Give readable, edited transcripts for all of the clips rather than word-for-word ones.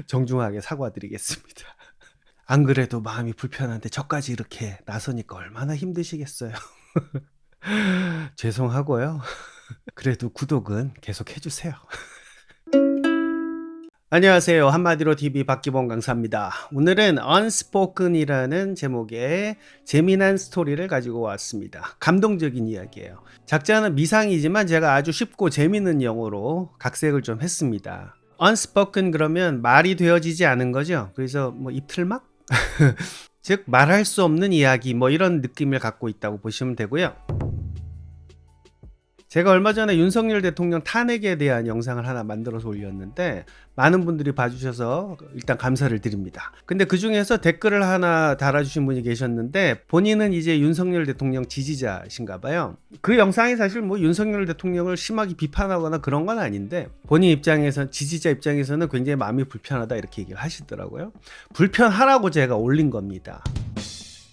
정중하게 사과드리겠습니다. 안 그래도 마음이 불편한데 저까지 이렇게 나서니까 얼마나 힘드시겠어요. 죄송하고요. 그래도 구독은 계속 해주세요. 안녕하세요. 한마디로 TV 박기본 강사입니다. 오늘은 Unspoken이라는 제목의 재미난 스토리를 가지고 왔습니다. 감동적인 이야기예요. 작자는 미상이지만 제가 아주 쉽고 재미있는 영어로 각색을 좀 했습니다. Unspoken 그러면 말이 되어지지 않은 거죠. 그래서 뭐 입틀막? 즉 말할 수 없는 이야기 뭐 이런 느낌을 갖고 있다고 보시면 되고요. 제가 얼마 전에 윤석열 대통령 탄핵에 대한 영상을 하나 만들어서 올렸는데 많은 분들이 봐주셔서 일단 감사를 드립니다. 근데 그 중에서 댓글을 하나 달아주신 분이 계셨는데 본인은 이제 윤석열 대통령 지지자신가 봐요. 그 영상이 사실 뭐 윤석열 대통령을 심하게 비판하거나 그런 건 아닌데 본인 입장에서 지지자 입장에서는 굉장히 마음이 불편하다 이렇게 얘기를 하시더라고요. 불편하라고 제가 올린 겁니다.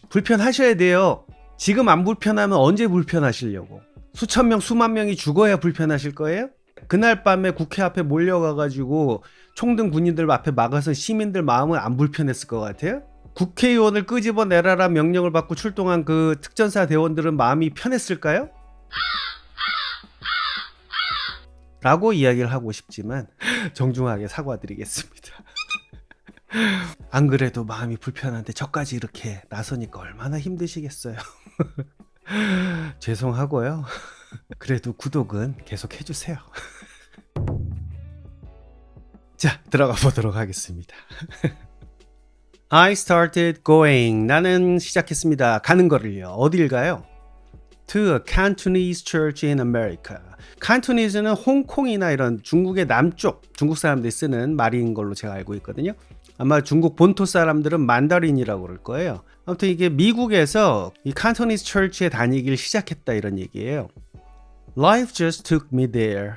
불편하셔야 돼요. 지금 안 불편하면 언제 불편하시려고. 수천 명, 수만 명이 죽어야 불편하실 거예요? 그날 밤에 국회 앞에 몰려가가지고 총등 군인들 앞에 막아서 시민들 마음은 안 불편했을 것 같아요? 국회의원을 끄집어내라라 명령을 받고 출동한 그 특전사 대원들은 마음이 편했을까요? 라고 이야기를 하고 싶지만 정중하게 사과드리겠습니다. 안 그래도 마음이 불편한데 저까지 이렇게 나서니까 얼마나 힘드시겠어요. 죄송하고요. 그래도 구독은 계속 해주세요. 자, 들어가 보도록 하겠습니다. I started going. 나는 시작했습니다. 가는 거를요. 어딜 가요? To a Cantonese church in America. 칸토니즈는 홍콩이나 이런 중국의 남쪽 중국 사람들이 쓰는 말인 걸로 제가 알고 있거든요. 아마 중국 본토 사람들은 만다린이라고 그럴 거예요. 아무튼 이게 미국에서 이 칸토니스 철치에 다니기를 시작했다 이런 얘기예요. Life just took me there.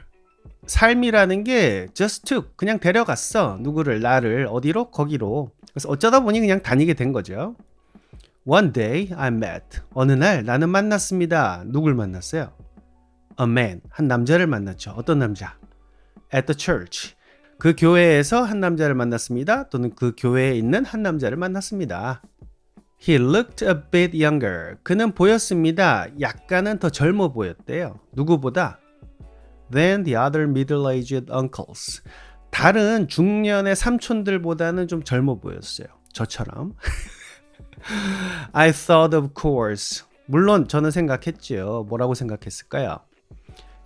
삶이라는 게 just took 그냥 데려갔어. 누구를 나를 어디로? 거기로. 그래서 어쩌다 보니 그냥 다니게 된 거죠. One day I met. 어느 날 나는 만났습니다. 누굴 만났어요? A man. 한 남자를 만났죠. 어떤 남자? At the church. 그 교회에서 한 남자를 만났습니다. 또는 그 교회에 있는 한 남자를 만났습니다. He looked a bit younger. 그는 보였습니다. 약간은 더 젊어 보였대요. 누구보다? Than the other middle-aged uncles. 다른 중년의 삼촌들보다는 좀 젊어 보였어요. 저처럼. I thought of course. 물론 저는 생각했죠. 뭐라고 생각했을까요?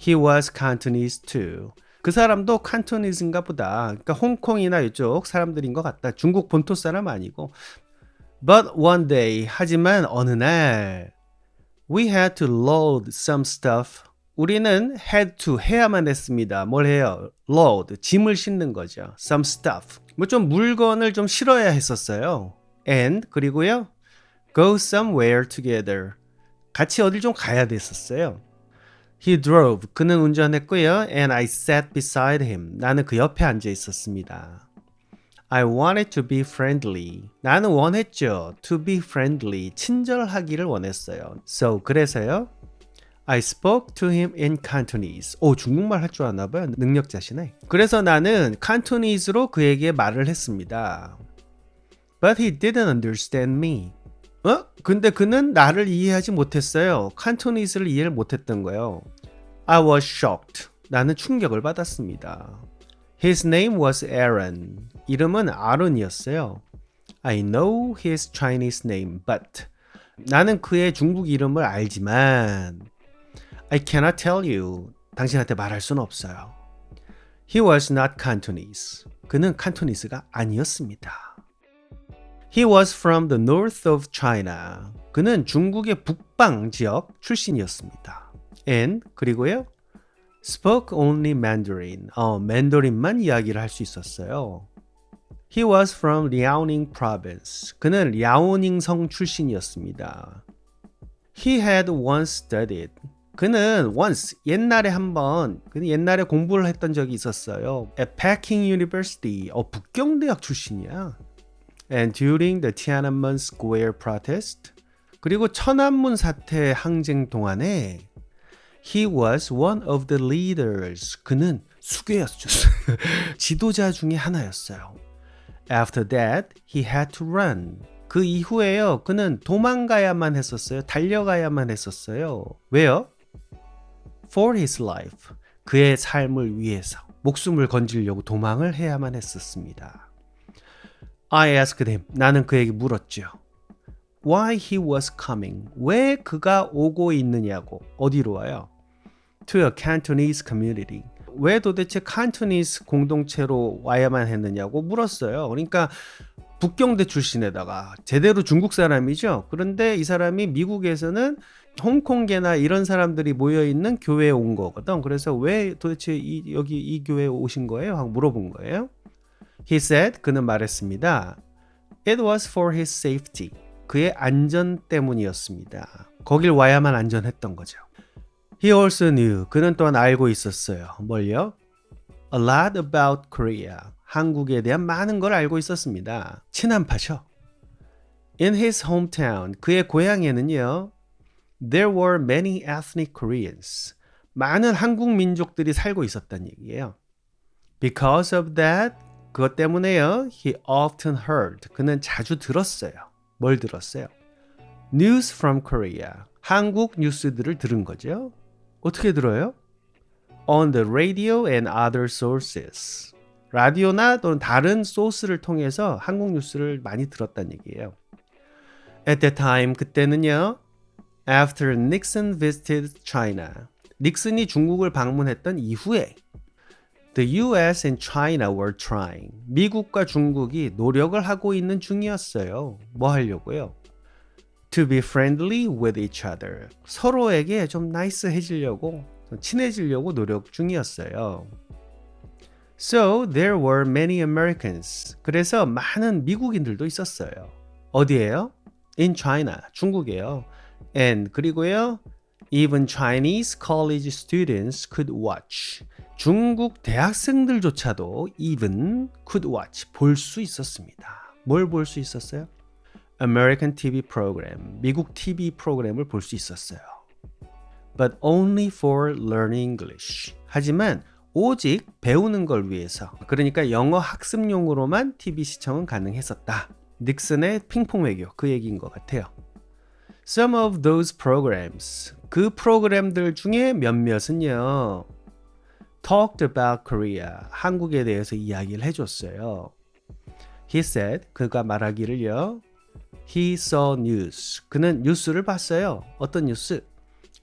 He was Cantonese too. 그 사람도 칸토니스인가 보다. 그러니까 홍콩이나 이쪽 사람들인 것 같다. 중국 본토 사람 아니고. But one day, 하지만 어느 날 we had to load some stuff. 우리는 had to 해야만 했습니다. 뭘 해요? load, 짐을 싣는 거죠. some stuff. 뭐 좀 물건을 좀 실어야 했었어요. and 그리고요 go somewhere together. 같이 어딜 좀 가야 됐었어요. He drove. 그는 운전했고요. And I sat beside him. 나는 그 옆에 앉아 있었습니다. I wanted to be friendly. 나는 원했죠. To be friendly. 친절하기를 원했어요. So, 그래서요. I spoke to him in Cantonese. 오, 중국말 할 줄 아나 봐요. 능력자시네. 그래서 나는 칸토니스로 그에게 말을 했습니다. But he didn't understand me. 근데 그는 나를 이해하지 못했어요. 칸토니스를 이해를 못했던 거예요. I was shocked. 나는 충격을 받았습니다. His name was Aaron. 이름은 아론이었어요. I know his Chinese name, but 나는 그의 중국 이름을 알지만 I cannot tell you. 당신한테 말할 수는 없어요. He was not Cantonese. 그는 칸토니스가 아니었습니다. He was from the north of China. 그는 중국의 북방 지역 출신이었습니다. And 그리고요. spoke only Mandarin. 맨더린만 이야기를 할 수 있었어요. He was from Liaoning province. 그는 랴오닝성 출신이었습니다. He had once studied. 그는 once 옛날에 한번 그는 옛날에 공부를 했던 적이 있었어요. At Peking University. 북경대학 출신이야. And during the Tiananmen Square protest, 그리고 천안문 사태 항쟁 동안에 he was one of the leaders. 그는 수괴였죠. 지도자 중에 하나였어요. After that, he had to run. 그 이후에요. 그는 도망가야만 했었어요. 달려가야만 했었어요. 왜요? For his life. 그의 삶을 위해서. 목숨을 건지려고 도망을 해야만 했었습니다. I asked him. 나는 그에게 물었죠. Why he was coming. 왜 그가 오고 있느냐고. 어디로 와요? To a Cantonese community. 왜 도대체 칸토니스 공동체로 와야만 했느냐고 물었어요. 그러니까 북경대 출신에다가 제대로 중국 사람이죠. 그런데 이 사람이 미국에서는 홍콩계나 이런 사람들이 모여있는 교회에 온 거거든. 그래서 왜 도대체 여기 이 교회에 오신 거예요? 하고 물어본 거예요. He said, 그는 말했습니다. It was for his safety. 그의 안전 때문이었습니다. 거길 와야만 안전했던 거죠. He also knew. 그는 또한 알고 있었어요. 뭘요? A lot about Korea. 한국에 대한 많은 걸 알고 있었습니다. 친한파죠. In his hometown. 그의 고향에는요. There were many ethnic Koreans. 많은 한국 민족들이 살고 있었단 얘기예요. Because of that. 그것 때문에요. He often heard. 그는 자주 들었어요. 뭘 들었어요? News from Korea. 한국 뉴스들을 들은 거죠. 어떻게 들어요? On the radio and other sources. 라디오나 또는 다른 소스를 통해서 한국 뉴스를 많이 들었다는 얘기예요. At that time, 그때는요. After Nixon visited China. 닉슨이 중국을 방문했던 이후에 The US and China were trying. 미국과 중국이 노력을 하고 있는 중이었어요. 뭐 하려고요? To be friendly with each other. 서로에게 좀 나이스해지려고, 친해지려고 노력 중이었어요. So there were many Americans. 그래서 많은 미국인들도 있었어요. 어디예요? In China. 중국이에요. And 그리고요. Even Chinese college students could watch. 중국 대학생들조차도 even could watch. 볼 수 있었습니다. 뭘 볼 수 있었어요? American TV program. 미국 TV 프로그램을 볼 수 있었어요. But only for learning English. 하지만 오직 배우는 걸 위해서. 그러니까 영어 학습용으로만 TV 시청은 가능했었다. 닉슨의 핑퐁 외교 그 얘기인 것 같아요. Some of those programs. 그 프로그램들 중에 몇몇은요. Talked about Korea. 한국에 대해서 이야기를 해줬어요. He said. 그가 말하기를요. He saw news. 그는 뉴스를 봤어요. 어떤 뉴스?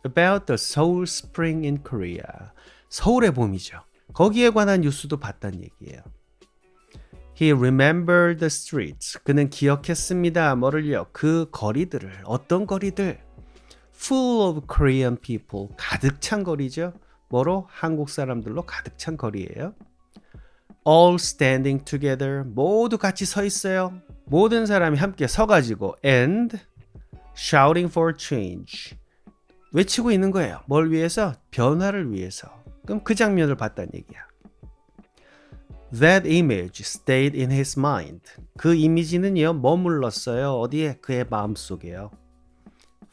About the Seoul Spring in Korea. 서울의 봄이죠. 거기에 관한 뉴스도 봤단 얘기예요. He remembered the streets. 그는 기억했습니다. 뭐를요? 그 거리들을. 어떤 거리들? Full of Korean people. 가득 찬 거리죠. 뭐로? 한국 사람들로 가득 찬 거리예요. All standing together. 모두 같이 서 있어요. 모든 사람이 함께 서가지고 and shouting for change. 외치고 있는 거예요. 뭘 위해서? 변화를 위해서. 그럼 그 장면을 봤다는 얘기야. That image stayed in his mind. 그 이미지는요, 머물렀어요. 어디에? 그의 마음속에요.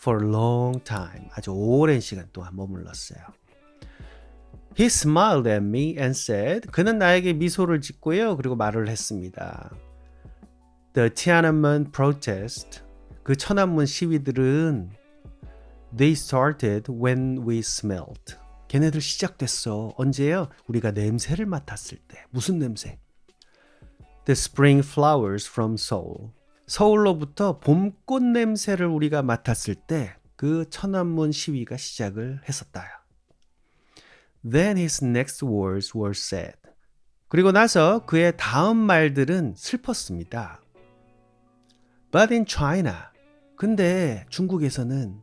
For a long time. 아주 오랜 시간 동안 머물렀어요. He smiled at me and said, 그는 나에게 미소를 짓고요. 그리고 말을 했습니다. The Tiananmen protest. 그 천안문 시위들은 They started when we smelled. 걔네들 시작됐어. 언제요? 우리가 냄새를 맡았을 때. 무슨 냄새? The spring flowers from Seoul. 서울로부터 봄꽃 냄새를 우리가 맡았을 때 그 천안문 시위가 시작을 했었다요. Then his next words were said. 그리고 나서 그의 다음 말들은 슬펐습니다. But in China. 근데 중국에서는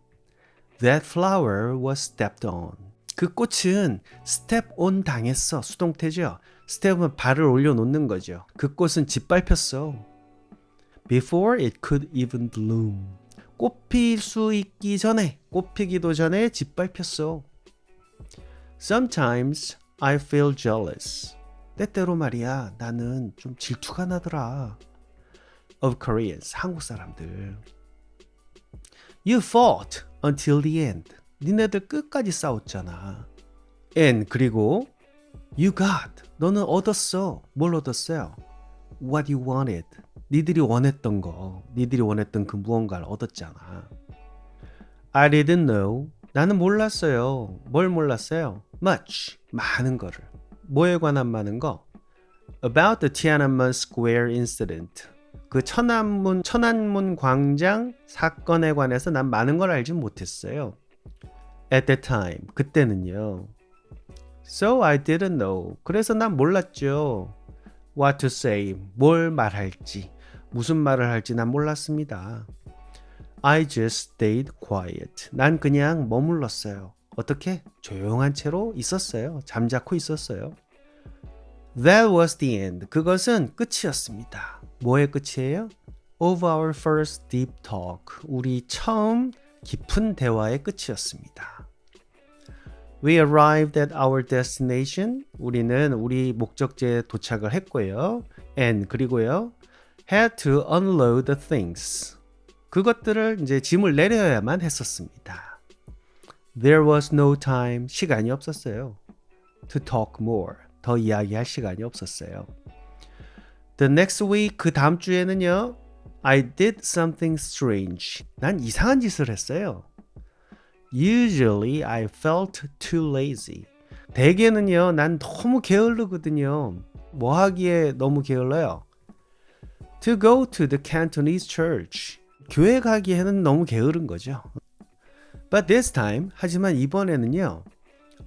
That flower was stepped on. 그 꽃은 step on 당했어. 수동태죠. step은 발을 올려놓는 거죠. 그 꽃은 짓밟혔어. Before it could even bloom. 꽃필 수 있기 전에, 꽃피기도 전에 짓밟혔어. Sometimes I feel jealous. 때때로 말이야, 나는 좀 질투가 나더라. Of Koreans, 한국 사람들. You fought until the end. 니네들 끝까지 싸웠잖아. And 그리고 You got. 너는 얻었어. 뭘 얻었어요? what you wanted. 니들이 원했던 거, 니들이 원했던 그 무언가를 얻었잖아. I didn't know. 나는 몰랐어요. 뭘 몰랐어요? Much. 많은 거를. 뭐에 관한 많은 거? About the Tiananmen Square incident. 그 천안문 광장 사건에 관해서 난 많은 걸 알지 못했어요. At that time. 그때는요. So I didn't know. 그래서 난 몰랐죠. What to say. 뭘 말할지. 무슨 말을 할지 난 몰랐습니다. I just stayed quiet. 난 그냥 머물렀어요. 어떻게? 조용한 채로 있었어요. 잠자코 있었어요. That was the end. 그것은 끝이었습니다. 뭐의 끝이에요? Of our first deep talk. 우리 처음 깊은 대화의 끝이었습니다. We arrived at our destination. 우리는 우리 목적지에 도착을 했고요. And 그리고요. Had to unload the things. 그것들을 이제 짐을 내려야만 했었습니다. There was no time. 시간이 없었어요. To talk more. 더 이야기할 시간이 없었어요. The next week. 그 다음 주에는요. I did something strange. 난 이상한 짓을 했어요. Usually I felt too lazy. 대개는요. 난 너무 게으르거든요. 뭐 하기에 너무 게을러요? To go to the Cantonese church. 교회 가기에는 너무 게으른 거죠. But this time, 하지만 이번에는요.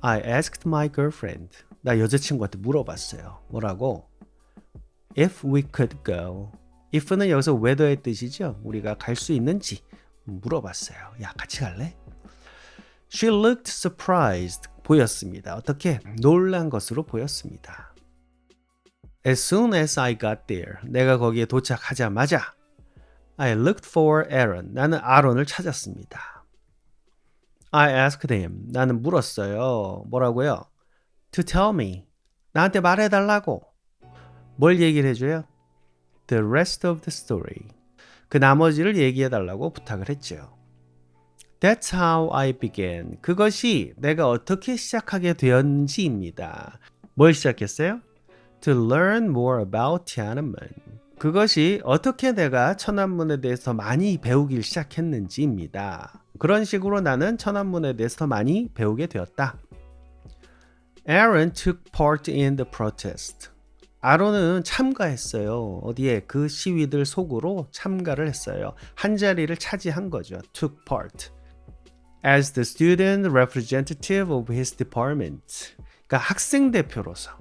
I asked my girlfriend. 나 여자친구한테 물어봤어요. 뭐라고? If we could go. if는 여기서 whether의 뜻이죠. 우리가 갈 수 있는지 물어봤어요. 야, 같이 갈래? She looked surprised. 보였습니다. 어떻게? 놀란 것으로 보였습니다. As soon as I got there. 내가 거기에 도착하자마자 I looked for Aaron. 나는 아론을 찾았습니다. I asked him. 나는 물었어요. 뭐라고요? To tell me. 나한테 말해달라고. 뭘 얘기를 해줘요? The rest of the story. 그 나머지를 얘기해달라고 부탁을 했죠. That's how I began. 그것이 내가 어떻게 시작하게 되었는지입니다. 뭘 시작했어요? To learn more about Tiananmen. 그것이 어떻게 내가 천안문에 대해서 많이 배우길 시작했는지입니다. 그런 식으로 나는 천안문에 대해서 더 많이 배우게 되었다. Aaron took part in the protest. 아론은 참가했어요. 어디에? 그 시위들 속으로 참가를 했어요. 한 자리를 차지한 거죠. took part. As the student representative of his department. 그러니까 학생 대표로서.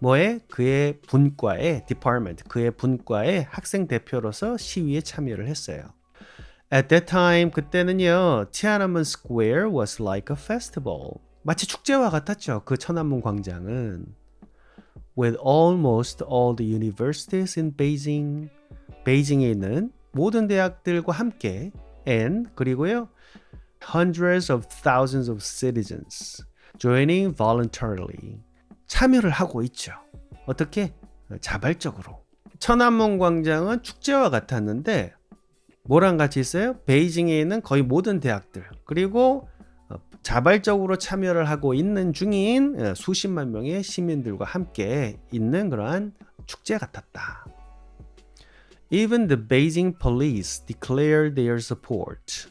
뭐에? 그의 분과의 department, 그의 분과의 학생 대표로서 시위에 참여를 했어요. At that time, 그때는요, Tiananmen Square was like a festival. 마치 축제와 같았죠. 그 천안문 광장은. With almost all the universities in Beijing. 베이징에 있는 모든 대학들과 함께 and 그리고요, hundreds of thousands of citizens joining voluntarily. 참여를 하고 있죠. 어떻게? 자발적으로. 천안문 광장은 축제와 같았는데 뭐랑 같이 있어요? 베이징에 있는 거의 모든 대학들 그리고 자발적으로 참여를 하고 있는 중인 수십만 명의 시민들과 함께 있는 그러한 축제 같았다. Even the Beijing police declared their support.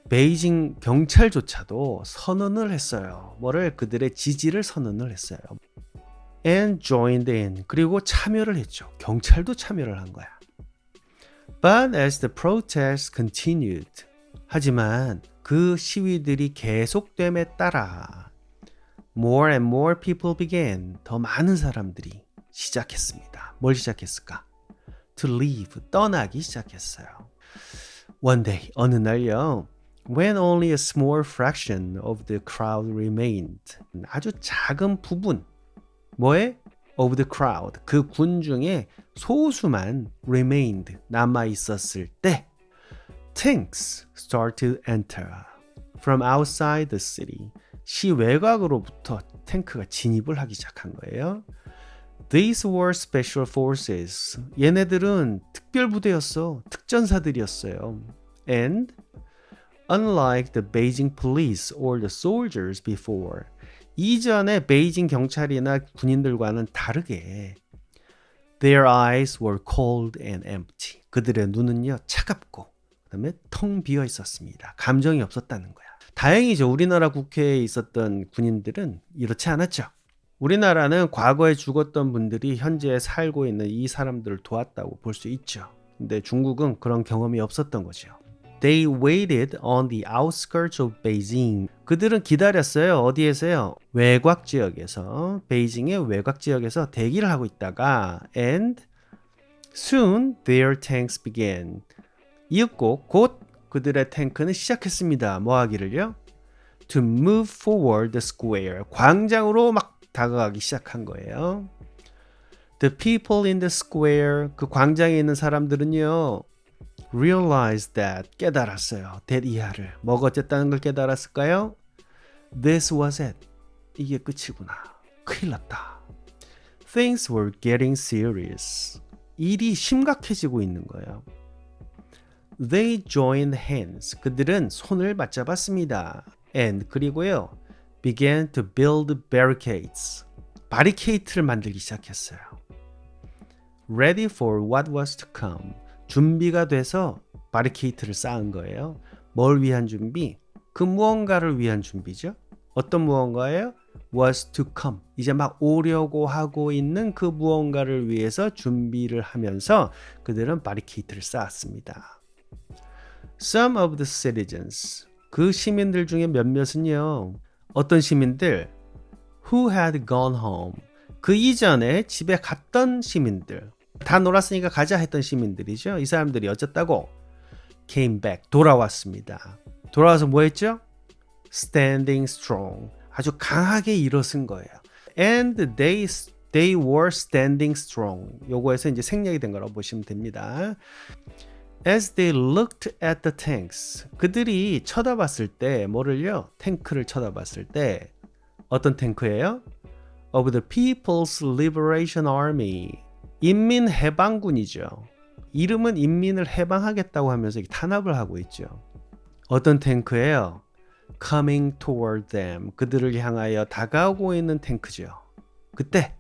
베이징 경찰조차도 선언을 했어요. 뭐를? 그들의 지지를 선언을 했어요. And joined in. 그리고 참여를 했죠. 경찰도 참여를 한 거야. But as the protests continued. 하지만 그 시위들이 계속됨에 따라 more and more people began. 더 많은 사람들이 시작했습니다. 뭘 시작했을까? To leave. 떠나기 시작했어요. One day. 어느 날요. When only a small fraction of the crowd remained. 아주 작은 부분. 뭐에? Of the crowd. 그 군 중에 소수만 remained. 남아 있었을 때 tanks started to enter from outside the city. 시 외곽으로부터 탱크가 진입을 하기 시작한 거예요. These were special forces. 얘네들은 특별부대였어. 특전사들이었어요. And unlike the Beijing police or the soldiers before, 이전에 베이징 경찰이나 군인들과는 다르게 Their eyes were cold and empty. 그들의 눈은요 차갑고 그다음에 텅 비어 있었습니다. 감정이 없었다는 거야. 다행이죠. 우리나라 국회에 있었던 군인들은 이렇지 않았죠. 우리나라는 과거에 죽었던 분들이 현재 살고 있는 이 사람들을 도왔다고 볼 수 있죠. 근데 중국은 그런 경험이 없었던 거죠. They waited on the outskirts of Beijing. 그들은 기다렸어요. 어디에서요? 외곽 지역에서, 베이징의 외곽 지역에서 대기를 하고 있다가 and soon their tanks began. 이윽고 곧 그들의 탱크는 시작했습니다. 뭐 하기를요? To move forward the square. 광장으로 막 다가가기 시작한 거예요. The people in the square. 그 광장에 있는 사람들은요. realized that. 깨달았어요. that 이하를. 뭐가 어쨌다는 걸 깨달았을까요? This was it. 이게 끝이구나. 큰일 났다. Things were getting serious. 일이 심각해지고 있는 거예요. They joined hands. 그들은 손을 맞잡았습니다. And 그리고요. began to build barricades. 바리케이트를 만들기 시작했어요. Ready for what was to come. 준비가 돼서 바리케이트를 쌓은 거예요. 뭘 위한 준비? 그 무언가를 위한 준비죠. 어떤 무언가예요? was to come. 이제 막 오려고 하고 있는 그 무언가를 위해서 준비를 하면서 그들은 바리케이트를 쌓았습니다. Some of the citizens. 그 시민들 중에 몇몇은요. 어떤 시민들? Who had gone home. 그 이전에 집에 갔던 시민들. 다 놀았으니까 가자 했던 시민들이죠. 이 사람들이 어쨌다고? Came back. 돌아왔습니다. 돌아와서 뭐 했죠? Standing strong. 아주 강하게 일어선 거예요. And they were standing strong. 요거에서 이제 생략이 된 거라고 보시면 됩니다. As they looked at the tanks. 그들이 쳐다봤을 때 뭐를요? 탱크를 쳐다봤을 때 어떤 탱크예요? Of the People's Liberation Army. 인민해방군이죠. 이름은 인민을 해방하겠다고 하면서 탄압을 하고 있죠. 어떤 탱크예요? Coming toward them. 그들을 향하여 다가오고 있는 탱크죠. 그때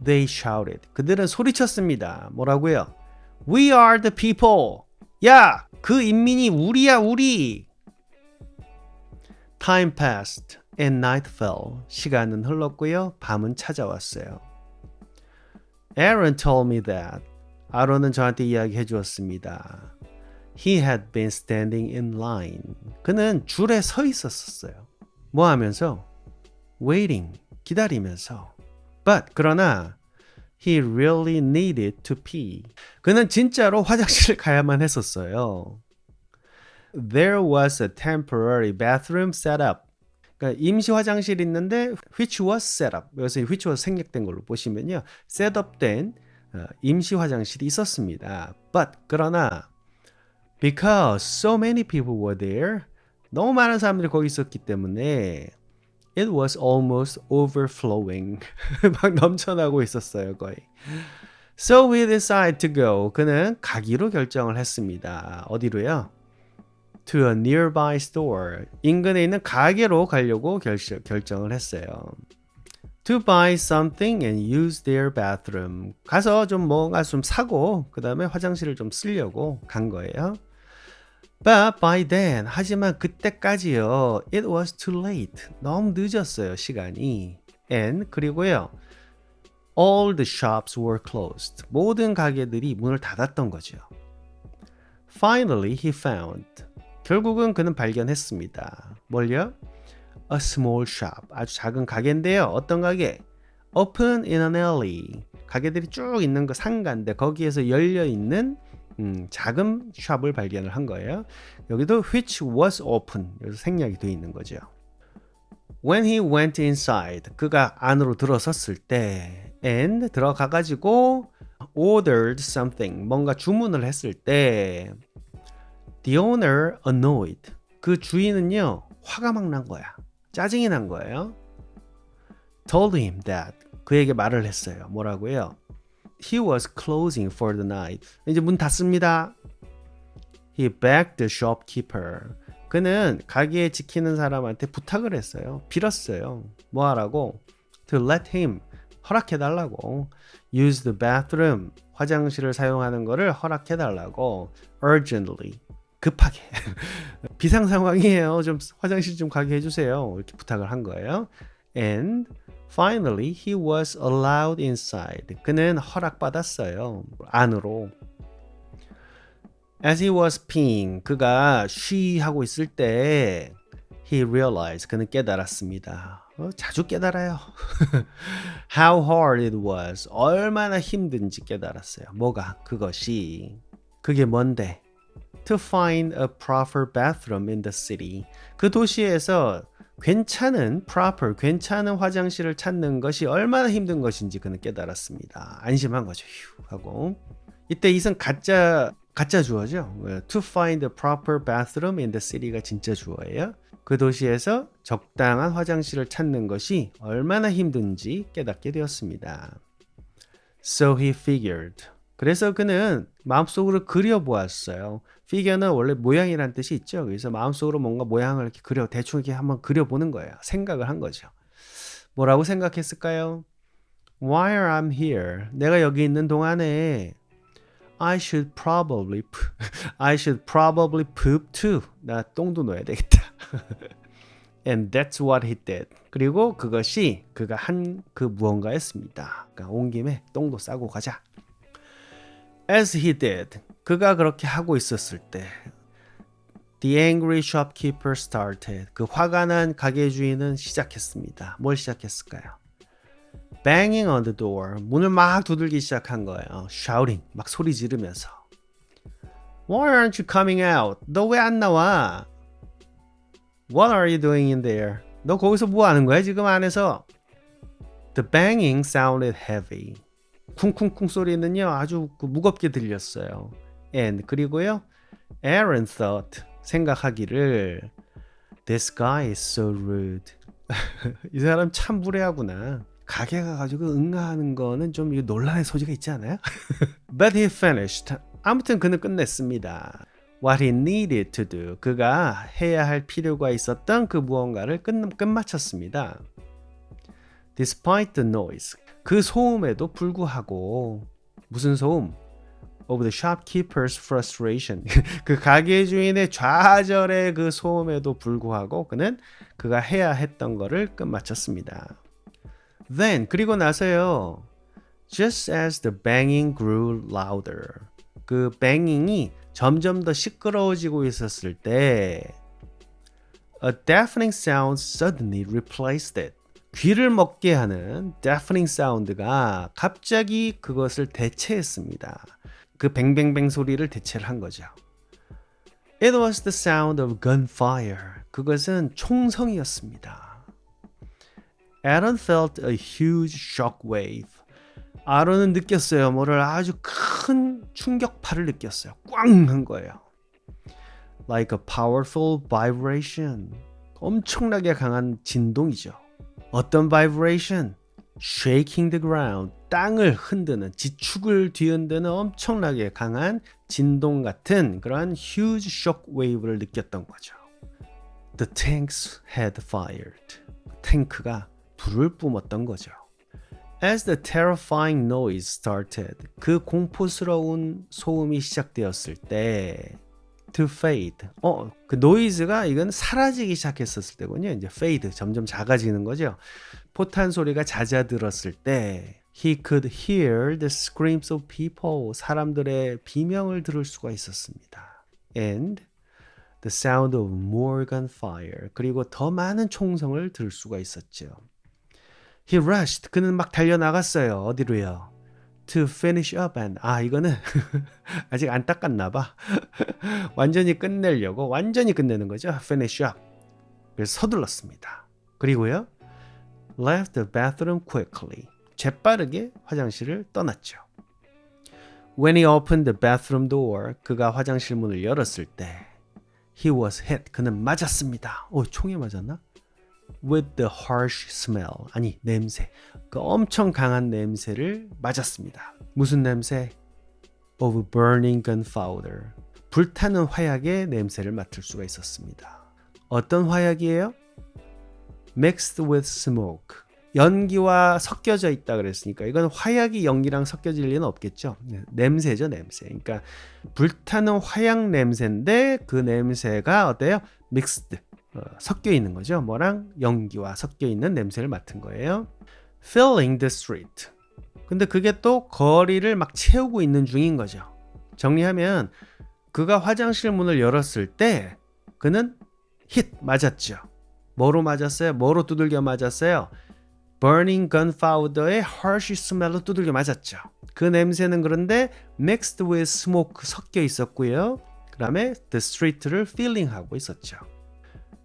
they shouted. 그들은 소리쳤습니다. 뭐라고요? We are the people. 야, 그 인민이 우리야, 우리. Time passed and night fell. 시간은 흘렀고요. 밤은 찾아왔어요. Aaron told me that. 아론은 저한테 이야기해 주었습니다. He had been standing in line. 그는 줄에 서 있었어요. 뭐 하면서? Waiting. 기다리면서. But 그러나 he really needed to pee. 그는 진짜로 화장실을 가야만 했었어요. There was a temporary bathroom set up. 그러니까 임시 화장실이 있는데 which was set up. 여기서 which was 생략된 걸로 보시면요. set up된 임시 화장실이 있었습니다. But 그러나 because so many people were there. 너무 많은 사람들이 거기 있었기 때문에 it was almost overflowing. 막 넘쳐나고 있었어요, 거의. So we decided to go. 그는 가기로 결정을 했습니다. 어디로요? To a nearby store. 인근에 있는 가게로 가려고 결정을 했어요. To buy something and use their bathroom. 가서 좀 뭔가 좀 사고 그 다음에 화장실을 좀 쓰려고 간 거예요. But by then, 하지만 그때까지요. It was too late. 너무 늦었어요, 시간이. And 그리고요. All the shops were closed. 모든 가게들이 문을 닫았던 거죠. Finally, he found. 결국은 그는 발견했습니다. 뭘요? A small shop. 아주 작은 가게인데요. 어떤 가게? Open in an alley. 가게들이 쭉 있는 그 상가인데 거기에서 열려있는 작은 샵을 발견을 한 거예요. 여기도 which was open. 여기서 생략이 되어 있는 거죠. When he went inside. 그가 안으로 들어섰을 때 and 들어가가지고 ordered something. 뭔가 주문을 했을 때 The owner annoyed. 그 주인은요. 화가 막 난 거야. 짜증이 난 거예요. Told him that. 그에게 말을 했어요. 뭐라고요? He was closing for the night. 이제 문 닫습니다. He begged the shopkeeper. 그는 가게 지키는 사람한테 부탁을 했어요. 빌었어요. 뭐 하라고? To let him 허락해달라고. use the bathroom. 화장실을 사용하는 거를 허락해달라고. urgently. 급하게. 비상 상황이에요. 좀 화장실 좀 가게 해주세요. 이렇게 부탁을 한 거예요. And finally, he was allowed inside. 그는 허락받았어요. 안으로. As he was peeing, 그가 쉬하고 있을 때 he realized, 그는 깨달았습니다. 자주 깨달아요. How hard it was, 얼마나 힘든지 깨달았어요. 뭐가? 그것이. 그게 뭔데? To find a proper bathroom in the city. 그 도시에서 괜찮은 괜찮은 화장실을 찾는 것이 얼마나 힘든 것인지 그는 깨달았습니다. 안심한 거죠. 휴 하고. 이때 이선 가짜 주어죠. To find a proper bathroom in the city가 진짜 주어예요. 그 도시에서 적당한 화장실을 찾는 것이 얼마나 힘든지 깨닫게 되었습니다. So he figured. 그래서 그는 마음속으로 그려보았어요. figure는 원래 모양이라는 뜻이 있죠. 그래서 마음속으로 뭔가 모양을 이렇게 대충 이렇게 한번 그려보는 거예요. 생각을 한 거죠. 뭐라고 생각했을까요? While I'm here, 내가 여기 있는 동안에 I should probably poop too. 나 똥도 넣어야 되겠다. And that's what he did. 그리고 그것이 그가 한 그 무언가였습니다. 그러니까 온 김에 똥도 싸고 가자. As he did, 그가 그렇게 하고 있었을 때 The angry shopkeeper started. 그 화가 난 가게 주인은 시작했습니다. 뭘 시작했을까요? Banging on the door. 문을 막 두들기 시작한 거예요. Shouting. 막 소리 지르면서. Why aren't you coming out? 너 왜 안 나와? What are you doing in there? 너 거기서 뭐 하는 거야 지금 안에서? The banging sounded heavy. 쿵쿵쿵 소리는요 아주 무겁게 들렸어요. And 그리고요 Aaron thought. 생각하기를 This guy is so rude. 이 사람 참 무례하구나. 가게 가가지고 응하는 거는 좀 논란의 소지가 있지 않아요? But he finished. 아무튼 그는 끝냈습니다. What he needed to do. 그가 해야 할 필요가 있었던 그 무언가를 끝마쳤습니다. Despite the noise. 그 소음에도 불구하고 무슨 소음? Of the shopkeeper's frustration. 그 가게 주인의 좌절의 그 소음에도 불구하고 그는 그가 해야 했던 거를 끝마쳤습니다. Then 그리고 나서요. Just as the banging grew louder. 그 banging이 점점 더 시끄러워지고 있었을 때 A deafening sound suddenly replaced it. 귀를 먹게 하는 deafening sound가 갑자기 그것을 대체했습니다. 그 뱅뱅뱅 소리를 대체를 한 거죠. It was the sound of gunfire. 그것은 총성이었습니다. Aaron felt a huge shockwave. 아론은 느꼈어요. 뭐를 아주 큰 충격파를 느꼈어요. 꽝 한 거예요. Like a powerful vibration. 엄청나게 강한 진동이죠. 어떤 vibration? Shaking the ground. 땅을 흔드는, 지축을 뒤흔드는 엄청나게 강한 진동 같은 그런 huge shockwave를 느꼈던 거죠. The tanks had fired. 탱크가 불을 뿜었던 거죠. As the terrifying noise started, 그 공포스러운 소음이 시작되었을 때 to fade. 그 noise가 이건 사라지기 시작했었을 때군요. 이제 fade, 점점 작아지는 거죠. 포탄 소리가 잦아들었을 때 he could hear the screams of people. 사람들의 비명을 들을 수가 있었습니다. And the sound of more gunfire. 그리고 더 많은 총성을 들을 수가 있었죠. He rushed. 그는 막 달려나갔어요. 어디로요? To finish up and 이거는 아직 안 닦았나 봐. 완전히 끝내려고 완전히 끝내는 거죠. Finish up. 그래서 서둘렀습니다. 그리고요. Left the bathroom quickly. 재빠르게 화장실을 떠났죠. When he opened the bathroom door, 그가 화장실 문을 열었을 때 he was hit. 그는 맞았습니다. 총에 맞았나? With the harsh smell. 아니, 냄새. 그 엄청 강한 냄새를 맞았습니다. 무슨 냄새? Of burning gunpowder. 불타는 화약의 냄새를 맡을 수가 있었습니다. 어떤 화약이에요? Mixed with smoke. 연기와 섞여져 있다 그랬으니까 이건 화약이 연기랑 섞여질 리는 없겠죠. 냄새죠, 냄새. 그러니까 불타는 화약 냄새인데 그 냄새가 어때요? 믹스드, 섞여 있는 거죠. 뭐랑 연기와 섞여 있는 냄새를 맡은 거예요. Filling the street. 근데 그게 또 거리를 막 채우고 있는 중인 거죠. 정리하면 그가 화장실 문을 열었을 때 그는 hit, 맞았죠. 뭐로 맞았어요? 뭐로 두들겨 맞았어요? Burning gunpowder의 harsh smell로 두들겨 맞았죠. 그 냄새는 그런데 mixed with smoke, 섞여 있었고요. 그 다음에 the street를 filling 하고 있었죠.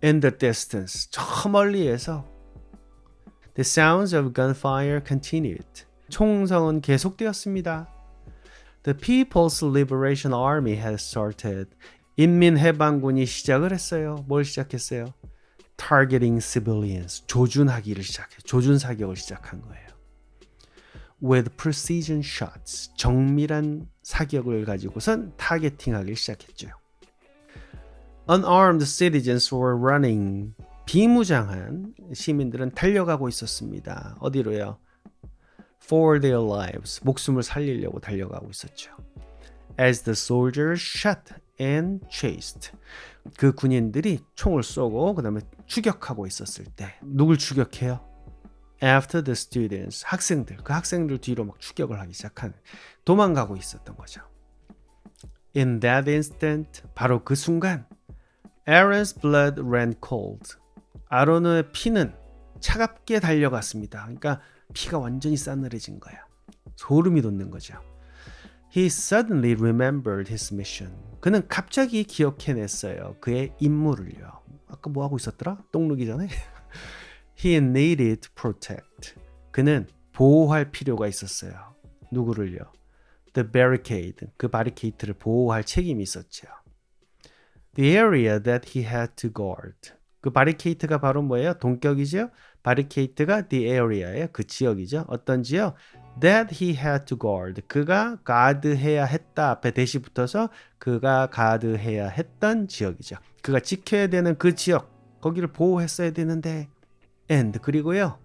In the distance, 저 멀리에서 the sounds of gunfire continued. 총성은 계속되었습니다. The People's Liberation Army had started. 인민해방군이 시작을 했어요. 뭘 시작했어요? Targeting civilians. 조준 사격을 시작한 거예요. With precision shots. 정밀한 사격을 가지고선 타겟팅하기 시작했죠. Unarmed citizens were running. 비무장한 시민들은 달려가고 있었습니다. 어디로요? For their lives. 목숨을 살리려고 달려가고 있었죠. As the soldiers shot and chased. 그 군인들이 총을 쏘고 그 다음에 추격하고 있었을 때 누굴 추격해요? After the students. 학생들. 그 학생들 뒤로 막 추격을 하기 시작한 도망가고 있었던 거죠. In that instant. 바로 그 순간 Aaron's blood ran cold. 아론의 피는 차갑게 달려갔습니다. 그러니까 피가 완전히 싸늘해진 거야. 소름이 돋는 거죠. He suddenly remembered his mission. 그는 갑자기 기억해냈어요. 그의 임무를요. 아까 뭐 하고 있었더라? 똥 누기 전에? He needed to protect. 그는 보호할 필요가 있었어요. 누구를요? The barricade. 그 바리케이트를 보호할 책임이 있었죠. The area that he had to guard. 그 바리케이트가 바로 뭐예요? 동격이죠? 바리케이트가 the area예요. 그 지역이죠. 어떤 지역? That he had to guard. 그가 가드해야 했다. 앞에 대시 붙어서 그가 가드해야 했던 지역이죠. 그가 지켜야 되는 그 지역. 거기를 보호했어야 되는데. And 그리고요.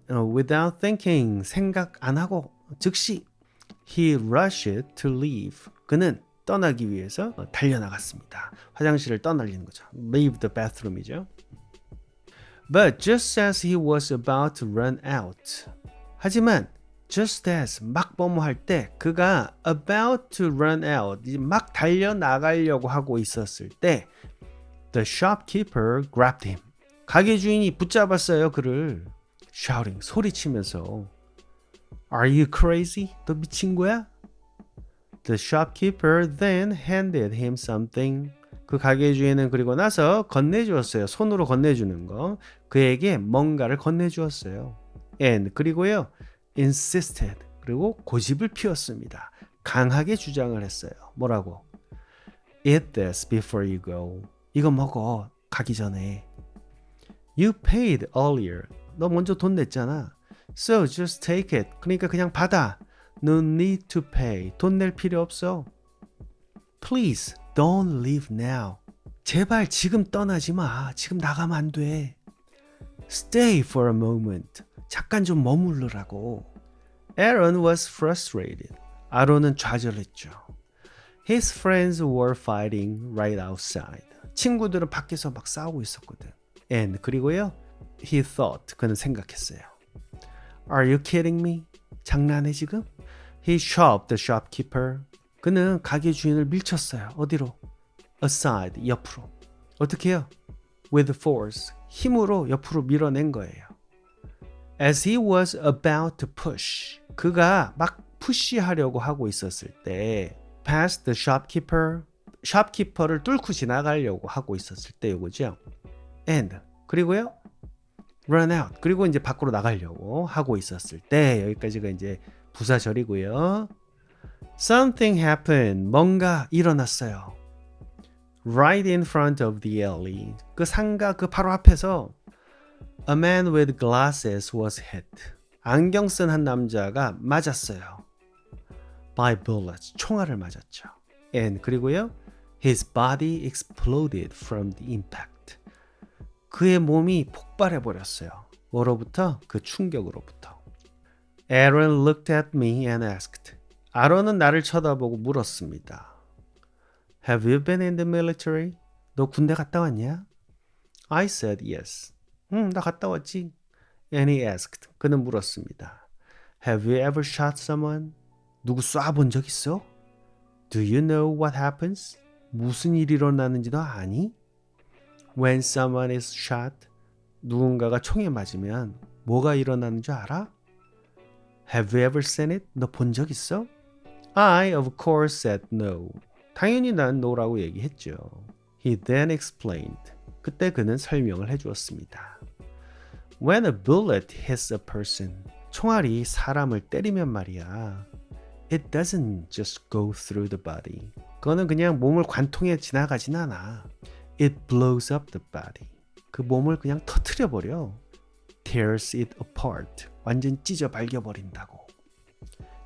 Without thinking. 생각 안 하고 즉시 he rushed to leave. 그는 떠나기 위해서 달려나갔습니다. 화장실을 떠나려는 거죠. Leave the bathroom이죠. But just as he was about to run out. 하지만 just as 막 뭐뭐할 때 그가 about to run out 막 달려나가려고 하고 있었을 때 the shopkeeper grabbed him. 가게 주인이 붙잡았어요. 그를 shouting 소리치면서 Are you crazy? 너 미친 거야? The shopkeeper then handed him something. 그 가게 주인은 그리고 나서 건네주었어요. 손으로 건네주는 거. 그에게 뭔가를 건네주었어요. And 그리고요. insisted. 그리고 고집을 피웠습니다. 강하게 주장을 했어요. 뭐라고? Eat this before you go. 이거 먹어. 가기 전에. You paid earlier. 너 먼저 돈 냈잖아. So just take it. 그러니까 그냥 받아. No need to pay. 돈 낼 필요 없어. Please don't leave now. 제발 지금 떠나지 마. 지금 나가면 안 돼. Stay for a moment. 잠깐 좀 머무르라고. Aaron was frustrated. 아론은 좌절했죠. His friends were fighting right outside. 친구들은 밖에서 막 싸우고 있었거든. And 그리고요. He thought. 그는 생각했어요. Are you kidding me? 장난해 지금? He shoved the shopkeeper. 그는 가게 주인을 밀쳤어요. 어디로? Aside, 옆으로. 어떻게 해요? With force, 힘으로 옆으로 밀어낸 거예요. As he was about to push, 그가 막 푸시하려고 하고 있었을 때 past the shopkeeper, shopkeeper를 뚫고 지나가려고 하고 있었을 때 요거죠. And, 그리고요. run out, 그리고 이제 밖으로 나가려고 하고 있었을 때 여기까지가 이제 부사절이고요. Something happened. 뭔가 일어났어요. Right in front of the alley. 그 상가 그 바로 앞에서 A man with glasses was hit. 안경 쓴 한 남자가 맞았어요. By bullets. 총알을 맞았죠. And 그리고요. His body exploded from the impact. 그의 몸이 폭발해 버렸어요. 뭐로부터? 그 충격으로부터. Aaron looked at me and asked. 아론은 나를 쳐다보고 물었습니다. Have you been in the military? 너 군대 갔다 왔냐? I said yes. 나 갔다 왔지. And he asked. 그는 물었습니다. Have you ever shot someone? 누구 쏴본 적 있어? Do you know what happens? 무슨 일이 일어나는지 너 아니? When someone is shot, 누군가가 총에 맞으면 뭐가 일어나는 줄 알아? Have you ever seen it? 너 본 적 있어? I, of course, said no. 당연히 난 no라고 얘기했죠. He then explained. 그때 그는 설명을 해주었습니다. When a bullet hits a person, 총알이 사람을 때리면 말이야. It doesn't just go through the body. 그거는 그냥 몸을 관통해 지나가진 않아. It blows up the body. 그 몸을 그냥 터트려버려. Tears it apart. 완전 찢어 발겨버린다고.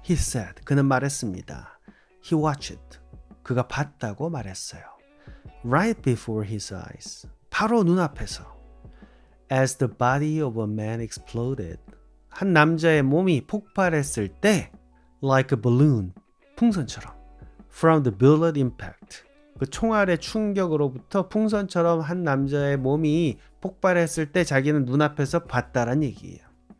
He said. 그는 말했습니다. He watched it. 그가 봤다고 말했어요. Right before his eyes. 바로 눈앞에서. As the body of a man exploded. 한 남자의 몸이 폭발했을 때 like a balloon. 풍선처럼. From the bullet impact. 그 총알의 충격으로부터 풍선처럼 한 남자의 몸이 폭발했을 때 자기는 눈앞에서 봤다란 얘기예요.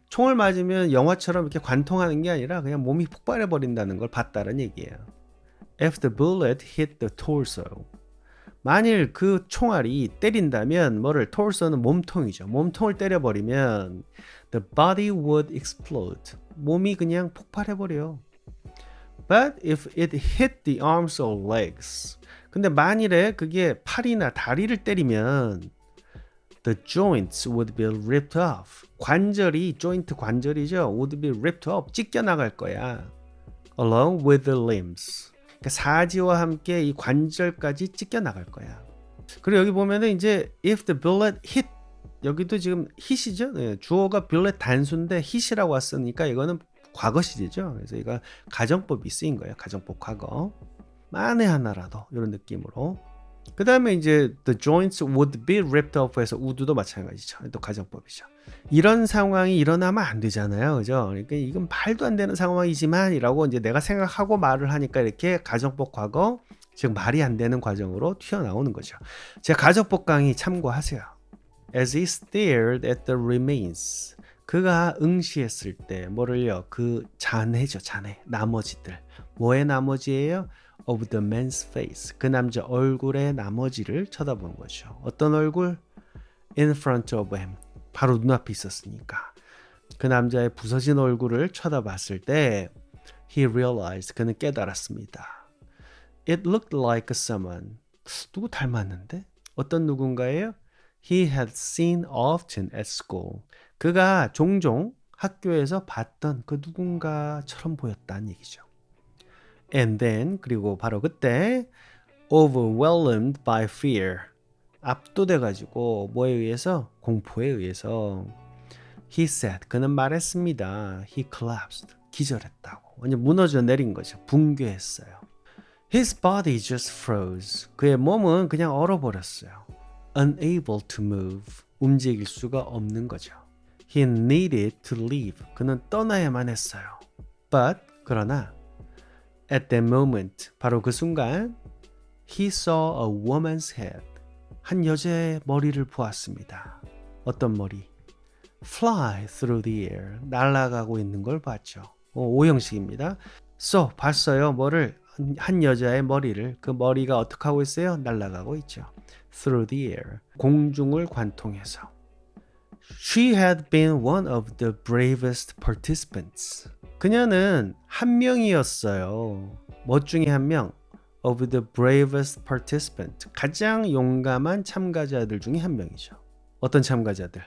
총을 맞으면 영화처럼 이렇게 관통하는 게 아니라 그냥 몸이 폭발해버린다는 걸 봤다는 얘기예요. If the bullet hit the torso. 만일 그 총알이 때린다면 뭐를 torso는 몸통이죠. 몸통을 때려버리면 the body would explode. 몸이 그냥 폭발해버려. But if it hit the arms or legs. 근데 만일에 그게 팔이나 다리를 때리면 the joints would be ripped off. 관절이 joint 관절이죠. would be ripped off. 찢겨나갈 거야. Along with the limbs. 그러니까 사지와 함께 이 관절까지 찢겨나갈 거야. 그리고 여기 보면은 이제 if the bullet hit 여기도 지금 hit이죠. 네, 주어가 bullet 단수인데 hit이라고 왔으니까 이거는 과거 시제죠. 그래서 이거 가정법이 쓰인 거예요. 가정법 과거. 만에 하나라도 이런 느낌으로. 그 다음에 이제 the joints would be ripped off 해서 would도 마찬가지죠. 또 가정법이죠. 이런 상황이 일어나면 안 되잖아요. 그죠? 그러니까 이건 말도 안 되는 상황이지만 이라고 이제 내가 생각하고 말을 하니까 이렇게 가정법 과거, 즉 말이 안 되는 과정으로 튀어나오는 거죠. 제가 가정법 강의 참고하세요. As he stared at the remains. 그가 응시했을 때 뭐를요? 그 잔해죠. 잔해. 나머지들. 뭐의 나머지예요? Of the man's face. 그 남자 얼굴의 나머지를 쳐다본 거죠. 어떤 얼굴? In front of him. 바로 눈앞에 있었으니까. 그 남자의 부서진 얼굴을 쳐다봤을 때 he realized. 그는 깨달았습니다. It looked like someone. 누구 닮았는데? 어떤 누군가예요? He had seen often at school. 그가 종종 학교에서 봤던 그 누군가처럼 보였다는 얘기죠. And then, 그리고 바로 그때 overwhelmed by fear. 압도돼가지고 뭐에 의해서? 공포에 의해서 he said. 그는 말했습니다. He collapsed. 기절했다고. 완전 무너져 내린 거죠. 붕괴했어요. His body just froze. 그의 몸은 그냥 얼어버렸어요. Unable to move. 움직일 수가 없는 거죠. He needed to leave. 그는 떠나야만 했어요. But 그러나 at that moment, 바로 그 순간 he saw a woman's head. 한 여자의 머리를 보았습니다. 어떤 머리? Fly through the air. 날아가고 있는 걸 봤죠. 오형식입니다. So, 봤어요. 뭐를? 한 여자의 머리를. 그 머리가 어떻게 하고 있어요? 날아가고 있죠. Through the air. 공중을 관통해서. She had been one of the bravest participants. 그녀는 한 명이었어요. 뭐 중에 한 명? Of the bravest participant. 가장 용감한 참가자들 중에 한 명이죠. 어떤 참가자들?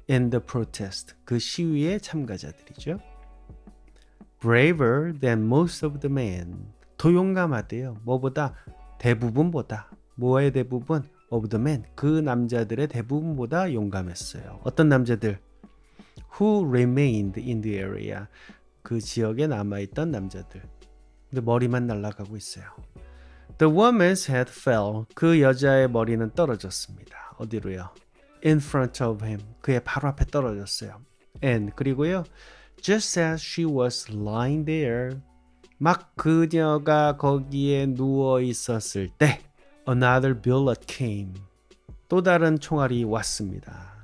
In the protest. 그 시위의 참가자들이죠. Braver than most of the men. 더 용감하대요. 뭐보다? 대부분보다. 뭐의 대부분? Of the men. 그 남자들의 대부분보다 용감했어요. 어떤 남자들? Who remained in the area. 그 지역에 남아있던 남자들. 근데 머리만 날아가고 있어요. The woman's head fell. 그 여자의 머리는 떨어졌습니다. 어디로요? in front of him. 그의 바로 앞에 떨어졌어요. And 그리고요. Just as she was lying there. 막 그녀가 거기에 누워 있었을 때 another bullet came. 또 다른 총알이 왔습니다.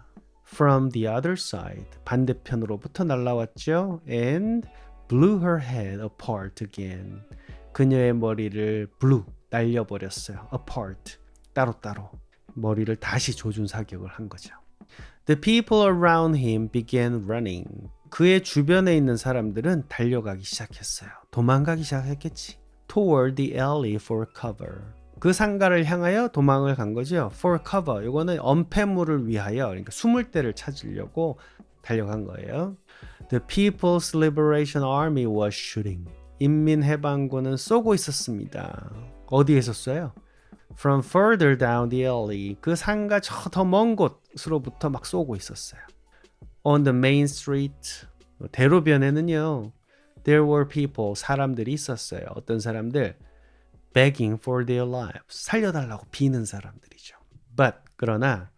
From the other side. 반대편으로부터 날아왔죠. And blew her head apart again. 그녀의 머리를 blew. 날려버렸어요. apart. 따로따로. 머리를 다시 조준 사격을 한 거죠. The people around him began running. 그의 주변에 있는 사람들은 달려가기 시작했어요. 도망가기 시작했겠지. Toward the alley for cover. 그 상가를 향하여 도망을 간 거죠. For cover. 이거는 엄폐물을 위하여, 그러니까 숨을 데를 찾으려고 달려간 거예요. The People's Liberation Army was shooting. 인민해방군은 쏘고 있었습니다. 어디에서 쏘요? From further down the alley. 그 상가 저 더 먼 곳으로부터 막 쏘고 있었어요. On the main street. 대로변에는요. There were people. 사람들이 있었어요. 어떤 사람들? Begging for their lives. 살려달라고 비는 사람들이죠. But 그러나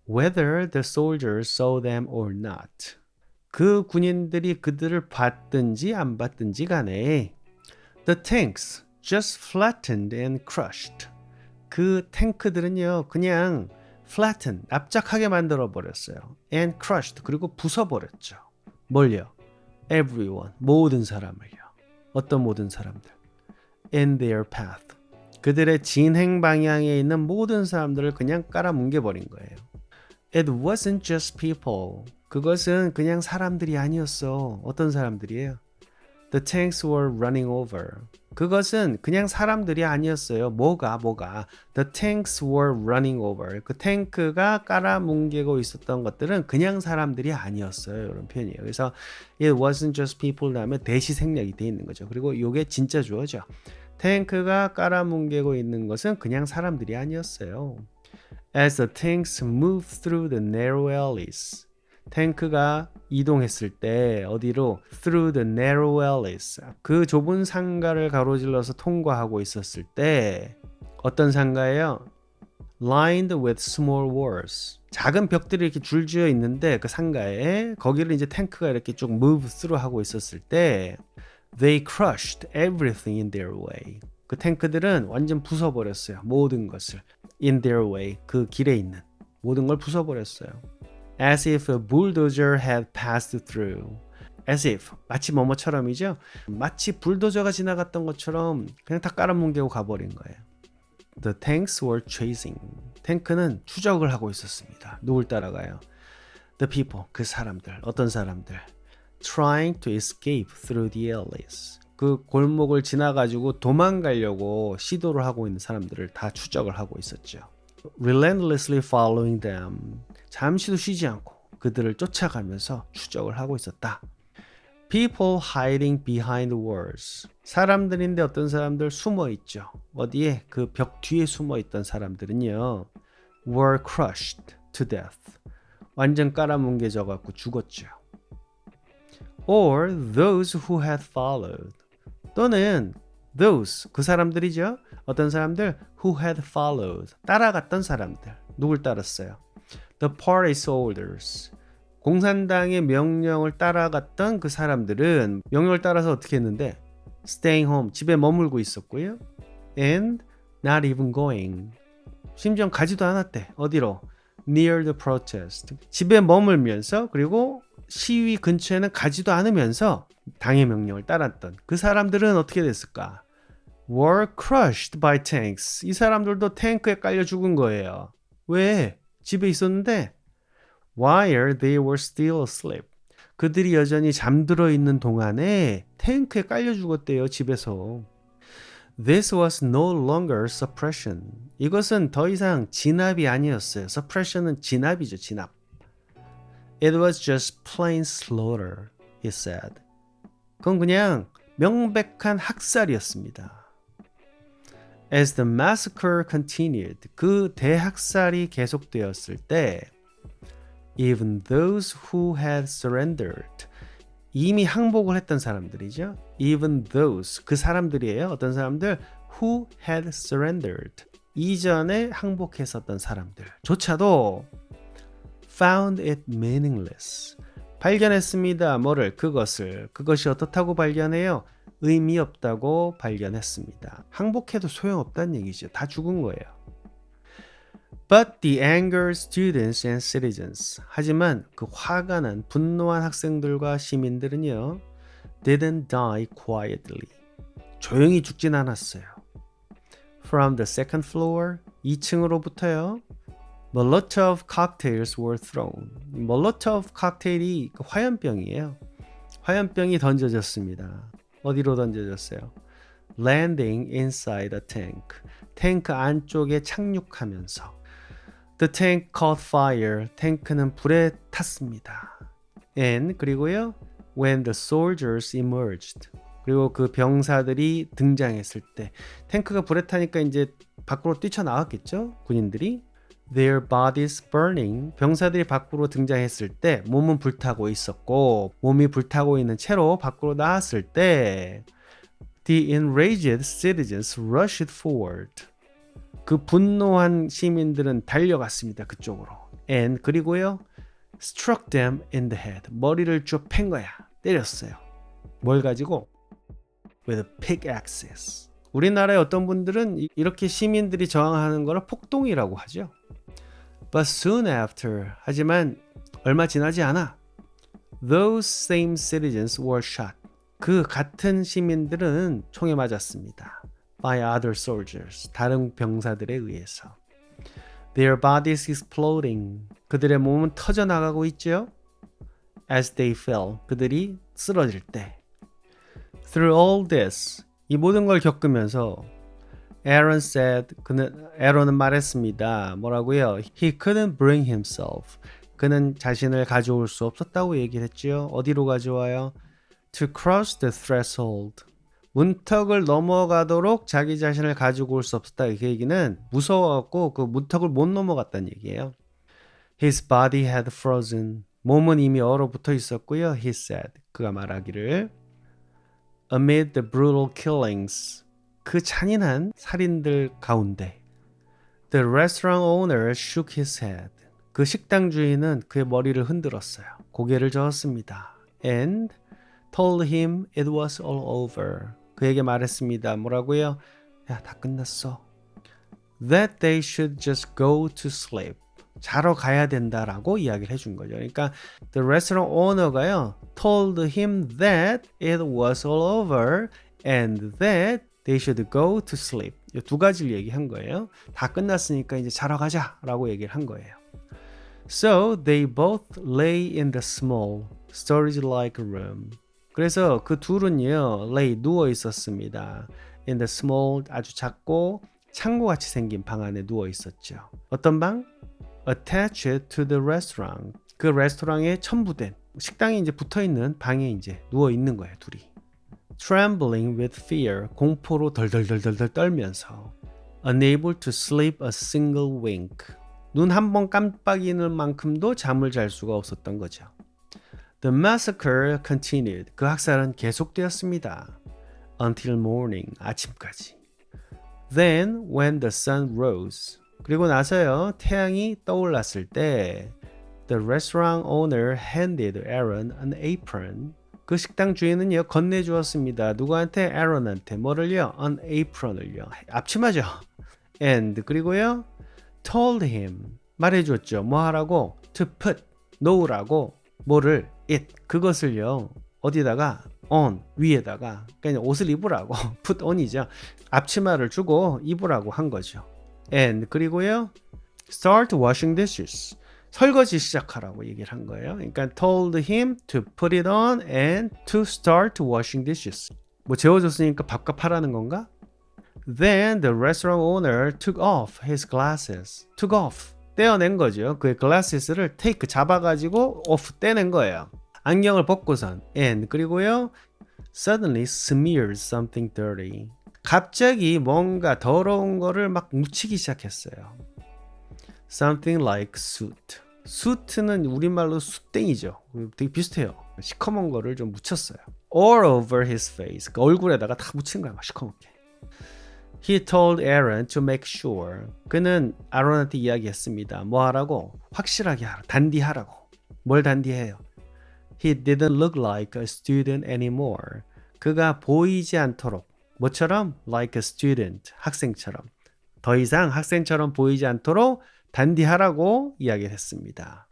whether the soldiers saw them or not. 그 군인들이 그들을 봤든지 안 봤든지 간에 the tanks just flattened and crushed. 그 탱크들은요 그냥 flatten, 납작하게 만들어 버렸어요. and crushed, 그리고 부숴버렸죠. 뭘요? everyone, 모든 사람을요. 어떤 모든 사람들? in their path. 그들의 진행 방향에 있는 모든 사람들을 그냥 깔아뭉개 버린 거예요. It wasn't just people. 그것은 그냥 사람들이 아니었어. 어떤 사람들이에요? The tanks were running over. 그것은 그냥 사람들이 아니었어요. 뭐가? The tanks were running over. 그 탱크가 깔아뭉개고 있었던 것들은 그냥 사람들이 아니었어요. 이런 표현이에요. 그래서 it wasn't just people 다음에 대시 생략이 돼 있는 거죠. 그리고 이게 진짜 주어죠. 탱크가 깔아뭉개고 있는 것은 그냥 사람들이 아니었어요. As the tanks moved through the narrow alleys. 탱크가 이동했을 때 어디로? Through the narrow alleys. 그 좁은 상가를 가로질러서 통과하고 있었을 때 어떤 상가예요? Lined with small walls. 작은 벽들이 이렇게 줄지어 있는데 그 상가에 거기를 이제 탱크가 이렇게 쭉 move through 하고 있었을 때 They crushed everything in their way. 그 탱크들은 완전 부숴버렸어요. 모든 것을. In their way. 그 길에 있는 모든 걸 부숴버렸어요. As if a bulldozer had passed through. As if. 마치 뭐뭐처럼이죠. 마치 불도저가 지나갔던 것처럼 그냥 다 깔아뭉개고 가버린 거예요. The tanks were chasing. 탱크는 추적을 하고 있었습니다. 누굴 따라가요? The people. 그 사람들. 어떤 사람들? Trying to escape through the alleys. 그 골목을 지나가지고 도망가려고 시도를 하고 있는 사람들을 다 추적을 하고 있었죠. Relentlessly following them. 잠시도 쉬지 않고 그들을 쫓아가면서 추적을 하고 있었다. People hiding behind walls. 사람들인데 어떤 사람들 숨어 있죠. 어디에? 그 벽 뒤에 숨어 있던 사람들은요. Were crushed to death. 완전 깔아뭉개져 갖고 죽었죠. Or those who had followed. 또는 those, 그 사람들이죠. 어떤 사람들? Who had followed. 따라갔던 사람들. 누굴 따랐어요? The party's orders. 공산당의 명령을 따라갔던 그 사람들은 명령을 따라서 어떻게 했는데? Staying home. 집에 머물고 있었고요. And not even going. 심지어 가지도 않았대. 어디로? Near the protest. 집에 머물면서 그리고 시위 근처에는 가지도 않으면서 당의 명령을 따랐던 그 사람들은 어떻게 됐을까? Were crushed by tanks. 이 사람들도 탱크에 깔려 죽은 거예요. 왜? 집에 있었는데 while they were still asleep. 그들이 여전히 잠들어 있는 동안에 탱크에 깔려 죽었대요. 집에서. This was no longer suppression. 이것은 더 이상 진압이 아니었어요. suppression은 진압이죠. 진압. It was just plain slaughter, he said. 그건 그냥 명백한 학살이었습니다. As the massacre continued, 그 대학살이 계속되었을 때 even those who had surrendered, 이미 항복을 했던 사람들이죠. Even those, 그 사람들이에요. 어떤 사람들? Who had surrendered, 이전에 항복했었던 사람들조차도 found it meaningless. 발견했습니다. 뭐를? 그것이 어떻다고 발견해요? 의미 없다고 발견했습니다. 항복해도 소용없다는 얘기죠. 다 죽은 거예요. But the angry students and citizens. 하지만 그 화가 난 분노한 학생들과 시민들은요. didn't die quietly. 조용히 죽진 않았어요. From the second floor, 2층으로부터요. Molotov cocktails were thrown. Molotov 칵테일이 화염병이에요. 화염병이 던져졌습니다. 어디로 던져졌어요? Landing inside a tank. 탱크 안쪽에 착륙하면서 The tank caught fire. 탱크는 불에 탔습니다. And 그리고요. When the soldiers emerged. 그리고 그 병사들이 등장했을 때 탱크가 불에 타니까 이제 밖으로 뛰쳐나왔겠죠? 군인들이. Their bodies burning. 병사들이 밖으로 등장했을 때 몸은 불타고 있었고 몸이 불타고 있는 채로 밖으로 나왔을 때 The enraged citizens rushed forward. 그 분노한 시민들은 달려갔습니다. 그쪽으로. And 그리고요. Struck them in the head. 머리를 쭉 팬 거야. 때렸어요. 뭘 가지고? With pickaxes. 우리나라의 어떤 분들은 이렇게 시민들이 저항하는 거를 폭동이라고 하죠. But soon after, 하지만 얼마 지나지 않아, those same citizens were shot. 그 같은 시민들은 총에 맞았습니다. By other soldiers, 다른 병사들에 의해서. Their bodies exploding. 그들의 몸은 터져나가고 있죠. As they fell, 그들이 쓰러질 때. Through all this, 이 모든 걸 겪으면서 Aaron said, 에론은 말했습니다. 뭐라고요? He couldn't bring himself. 그는 자신을 가져올 수 없었다고 얘기를 했죠. 어디로 가져와요? To cross the threshold. 문턱을 넘어가도록 자기 자신을 가지고 올 수 없었다. 그 얘기는 무서워갖고 그 문턱을 못 넘어갔다는 얘기예요. His body had frozen. 몸은 이미 얼어붙어 있었고요. He said, 그가 말하기를 Amid the brutal killings. 그 잔인한 살인들 가운데 The restaurant owner shook his head. 그 식당 주인은 그의 머리를 흔들었어요. 고개를 저었습니다. And told him it was all over. 그에게 말했습니다. 뭐라고요? 야, 다 끝났어. That they should just go to sleep. 자러 가야 된다라고 이야기를 해준 거죠. 그러니까 the restaurant owner가요. told him that it was all over and that they should go to sleep. 이 두 가지를 얘기한 거예요. 다 끝났으니까 이제 자러 가자라고 얘기를 한 거예요. So they both lay in the small storage-like room. 그래서 그 둘은요, lay 누워 있었습니다. In the small 아주 작고 창고같이 생긴 방 안에 누워 있었죠. 어떤 방? Attached to the restaurant. 그 레스토랑에 첨부된 식당이 이제 붙어 있는 방에 이제 누워 있는 거예요, 둘이. Trembling with fear, 공포로 덜덜덜덜 떨면서 unable to sleep a single wink. 눈 한 번 깜빡이는 만큼도 잠을 잘 수가 없었던 거죠. The massacre continued. 그 학살은 계속되었습니다. Until morning, 아침까지. Then, when the sun rose. 그리고 나서요, 태양이 떠올랐을 때 The restaurant owner handed Aaron an apron. 그 식당 주인은요 건네주었습니다. 누구한테? Aaron한테. 뭐를요? An apron을요. 앞치마죠. And 그리고요 told him. 말해줬죠. 뭐 하라고? To put. 놓으라고. 뭐를? It. 그것을요. 어디다가? On. 위에다가. 그러니까 옷을 입으라고. Put on이죠. 앞치마를 주고 입으라고 한 거죠. And 그리고요 start washing dishes. 설거지 시작하라고 얘기를 한 거예요. 그러니까 told him to put it on and to start washing dishes. 뭐 재워줬으니까 밥값 하라는 건가? Then the restaurant owner took off his glasses. took off. 떼어낸 거죠. 그의 glasses를 take 잡아가지고 off 떼낸 거예요. 안경을 벗고선. And 그리고요 suddenly smeared something dirty. 갑자기 뭔가 더러운 거를 막 묻히기 시작했어요. Something like soot. soot는 우리말로 숯땡이죠. 되게 비슷해요. 시커먼 거를 좀 묻혔어요. All over his face. 그 얼굴에다가 다 묻힌 거야. 막 시커멓게. He told Aaron to make sure. 그는 아론한테 이야기했습니다. 뭐 하라고? 확실하게 하라. 단디하라고. 뭘 단디해요? He didn't look like a student anymore. 그가 보이지 않도록. 뭐처럼? Like a student. 학생처럼. 더 이상 학생처럼 보이지 않도록 단디하라고 이야기를 했습니다.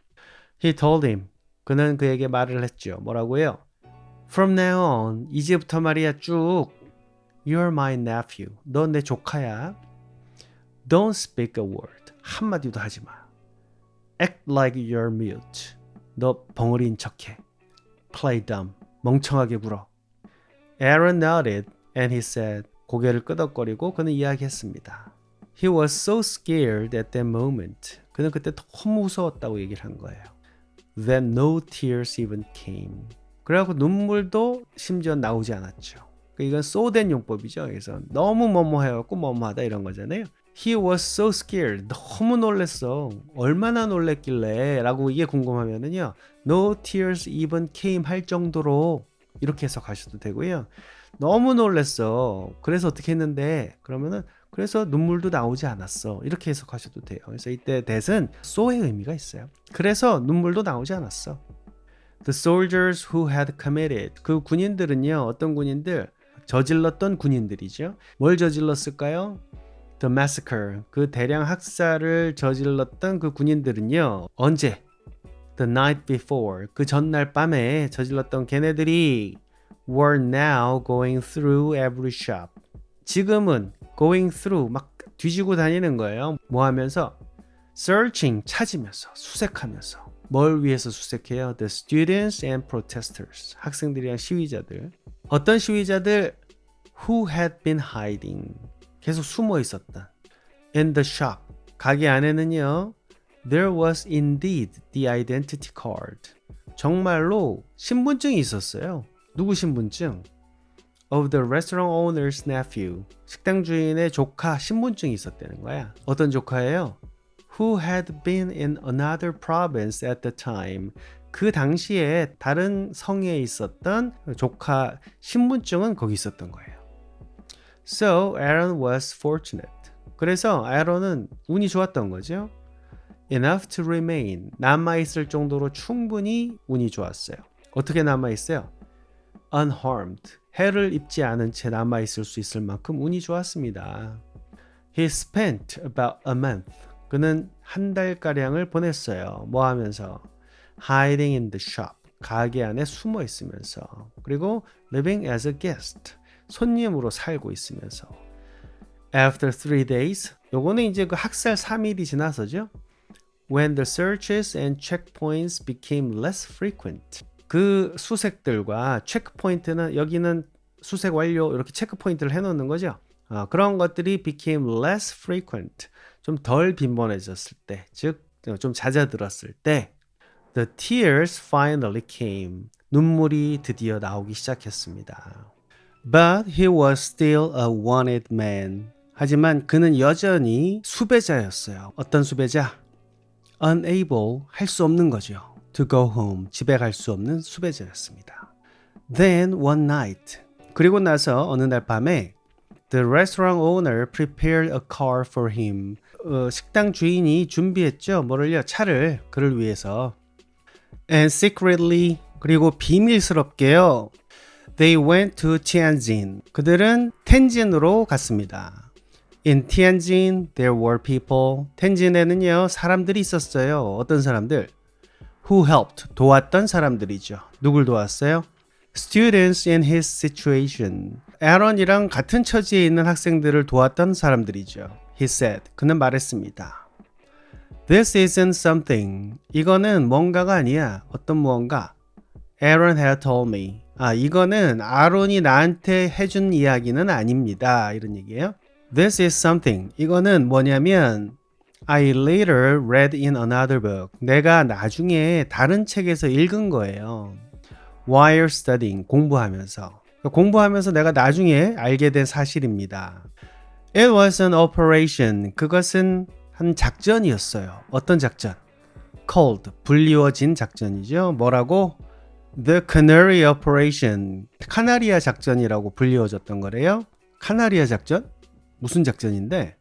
He told him. 그는 그에게 말을 했죠. 뭐라고요? From now on. 이제부터 말이야 쭉. You're my nephew. 넌 내 조카야. Don't speak a word. 한마디도 하지 마. Act like you're mute. 너 벙어리인 척해. Play dumb. 멍청하게 굴어. Aaron nodded and he said. 고개를 끄덕거리고 그는 이야기했습니다. He was so scared at that moment. 그는 그때 너무 무서웠다고 얘기를 한 거예요. That no tears even came. 그래갖고 눈물도 심지어 나오지 않았죠. 이건 쏘된 용법이죠. 그래서 너무 뭐뭐해갖고 뭐뭐하다 이런 거잖아요. He was so scared. 너무 놀랬어. 얼마나 놀랬길래 라고 이게 궁금하면은요. No tears even came 할 정도로 이렇게 해석하셔도 되고요. 너무 놀랬어. 그래서 어떻게 했는데 그러면은 그래서 눈물도 나오지 않았어. 이렇게 해석하셔도 돼요. 그래서 이때 that은 so의 의미가 있어요. 그래서 눈물도 나오지 않았어. The soldiers who had committed. 그 군인들은요. 어떤 군인들? 저질렀던 군인들이죠. 뭘 저질렀을까요? The massacre. 그 대량 학살을 저질렀던 그 군인들은요. 언제? The night before. 그 전날 밤에 저질렀던 걔네들이 were now going through every shop. 지금은 going through 막 뒤지고 다니는 거예요. 뭐 하면서? searching 찾으면서 수색하면서. 뭘 위해서 수색해요? The students and protesters. 학생들이랑 시위자들. 어떤 시위자들? Who had been hiding. 계속 숨어 있었다. In the shop. 가게 안에는요. There was indeed the identity card. 정말로 신분증이 있었어요. 누구 신분증? Of the restaurant owner's nephew. 식당 주인의 조카 신분증이 있었다는 거야. 어떤 조카예요? Who had been in another province at the time. 그 당시에 다른 성에 있었던 조카 신분증은 거기 있었던 거예요. So Aaron was fortunate. 그래서 아론은 운이 좋았던 거죠. Enough to remain. 남아있을 정도로 충분히 운이 좋았어요. 어떻게 남아있어요? Unharmed. 해를 입지 않은 채 남아있을 수 있을 만큼 운이 좋았습니다. He spent about a month. 그는 한 달가량을 보냈어요. 뭐 하면서? Hiding in the shop. 가게 안에 숨어 있으면서. 그리고 living as a guest. 손님으로 살고 있으면서. After 3 days. 요거는 이제 그 학살 3일이 지나서죠. When the searches and checkpoints became less frequent. 그 수색들과 체크포인트는 여기는 수색 완료 이렇게 체크포인트를 해놓는 거죠. 그런 것들이 became less frequent. 좀 덜 빈번해졌을 때, 즉 좀 잦아들었을 때 The tears finally came. 눈물이 드디어 나오기 시작했습니다. But he was still a wanted man. 하지만 그는 여전히 수배자였어요. 어떤 수배자? Unable, 할 수 없는 거죠. To go home, 집에 갈 수 없는 수배자였습니다. Then one night, 그리고 나서 어느 날 밤에 The restaurant owner prepared a car for him. 식당 주인이 준비했죠. 뭐를요? 차를 그를 위해서. And secretly, 그리고 비밀스럽게요. They went to Tianjin. 그들은 텐진으로 갔습니다. In Tianjin, there were people. 텐진에는요, 사람들이 있었어요. 어떤 사람들? Who helped. 도왔던 사람들이죠. 누굴 도왔어요? Students in his situation. 아론이랑 같은 처지에 있는 학생들을 도왔던 사람들이죠. He said. 그는 말했습니다. This isn't something. 이거는 뭔가가 아니야. 어떤 무언가. Aaron had told me. 이거는 아론이 나한테 해준 이야기는 아닙니다. 이런 얘기예요. This is something. 이거는 뭐냐면 I later read in another book. 내가 나중에 다른 책에서 읽은 거예요. While studying. 공부하면서. 공부하면서 내가 나중에 알게 된 사실입니다. It was an operation. 그것은 한 작전이었어요. 어떤 작전? Called. 불리워진 작전이죠. 뭐라고? The Canary Operation. 카나리아 작전이라고 불리워졌던 거래요. 카나리아 작전? 무슨 작전인데?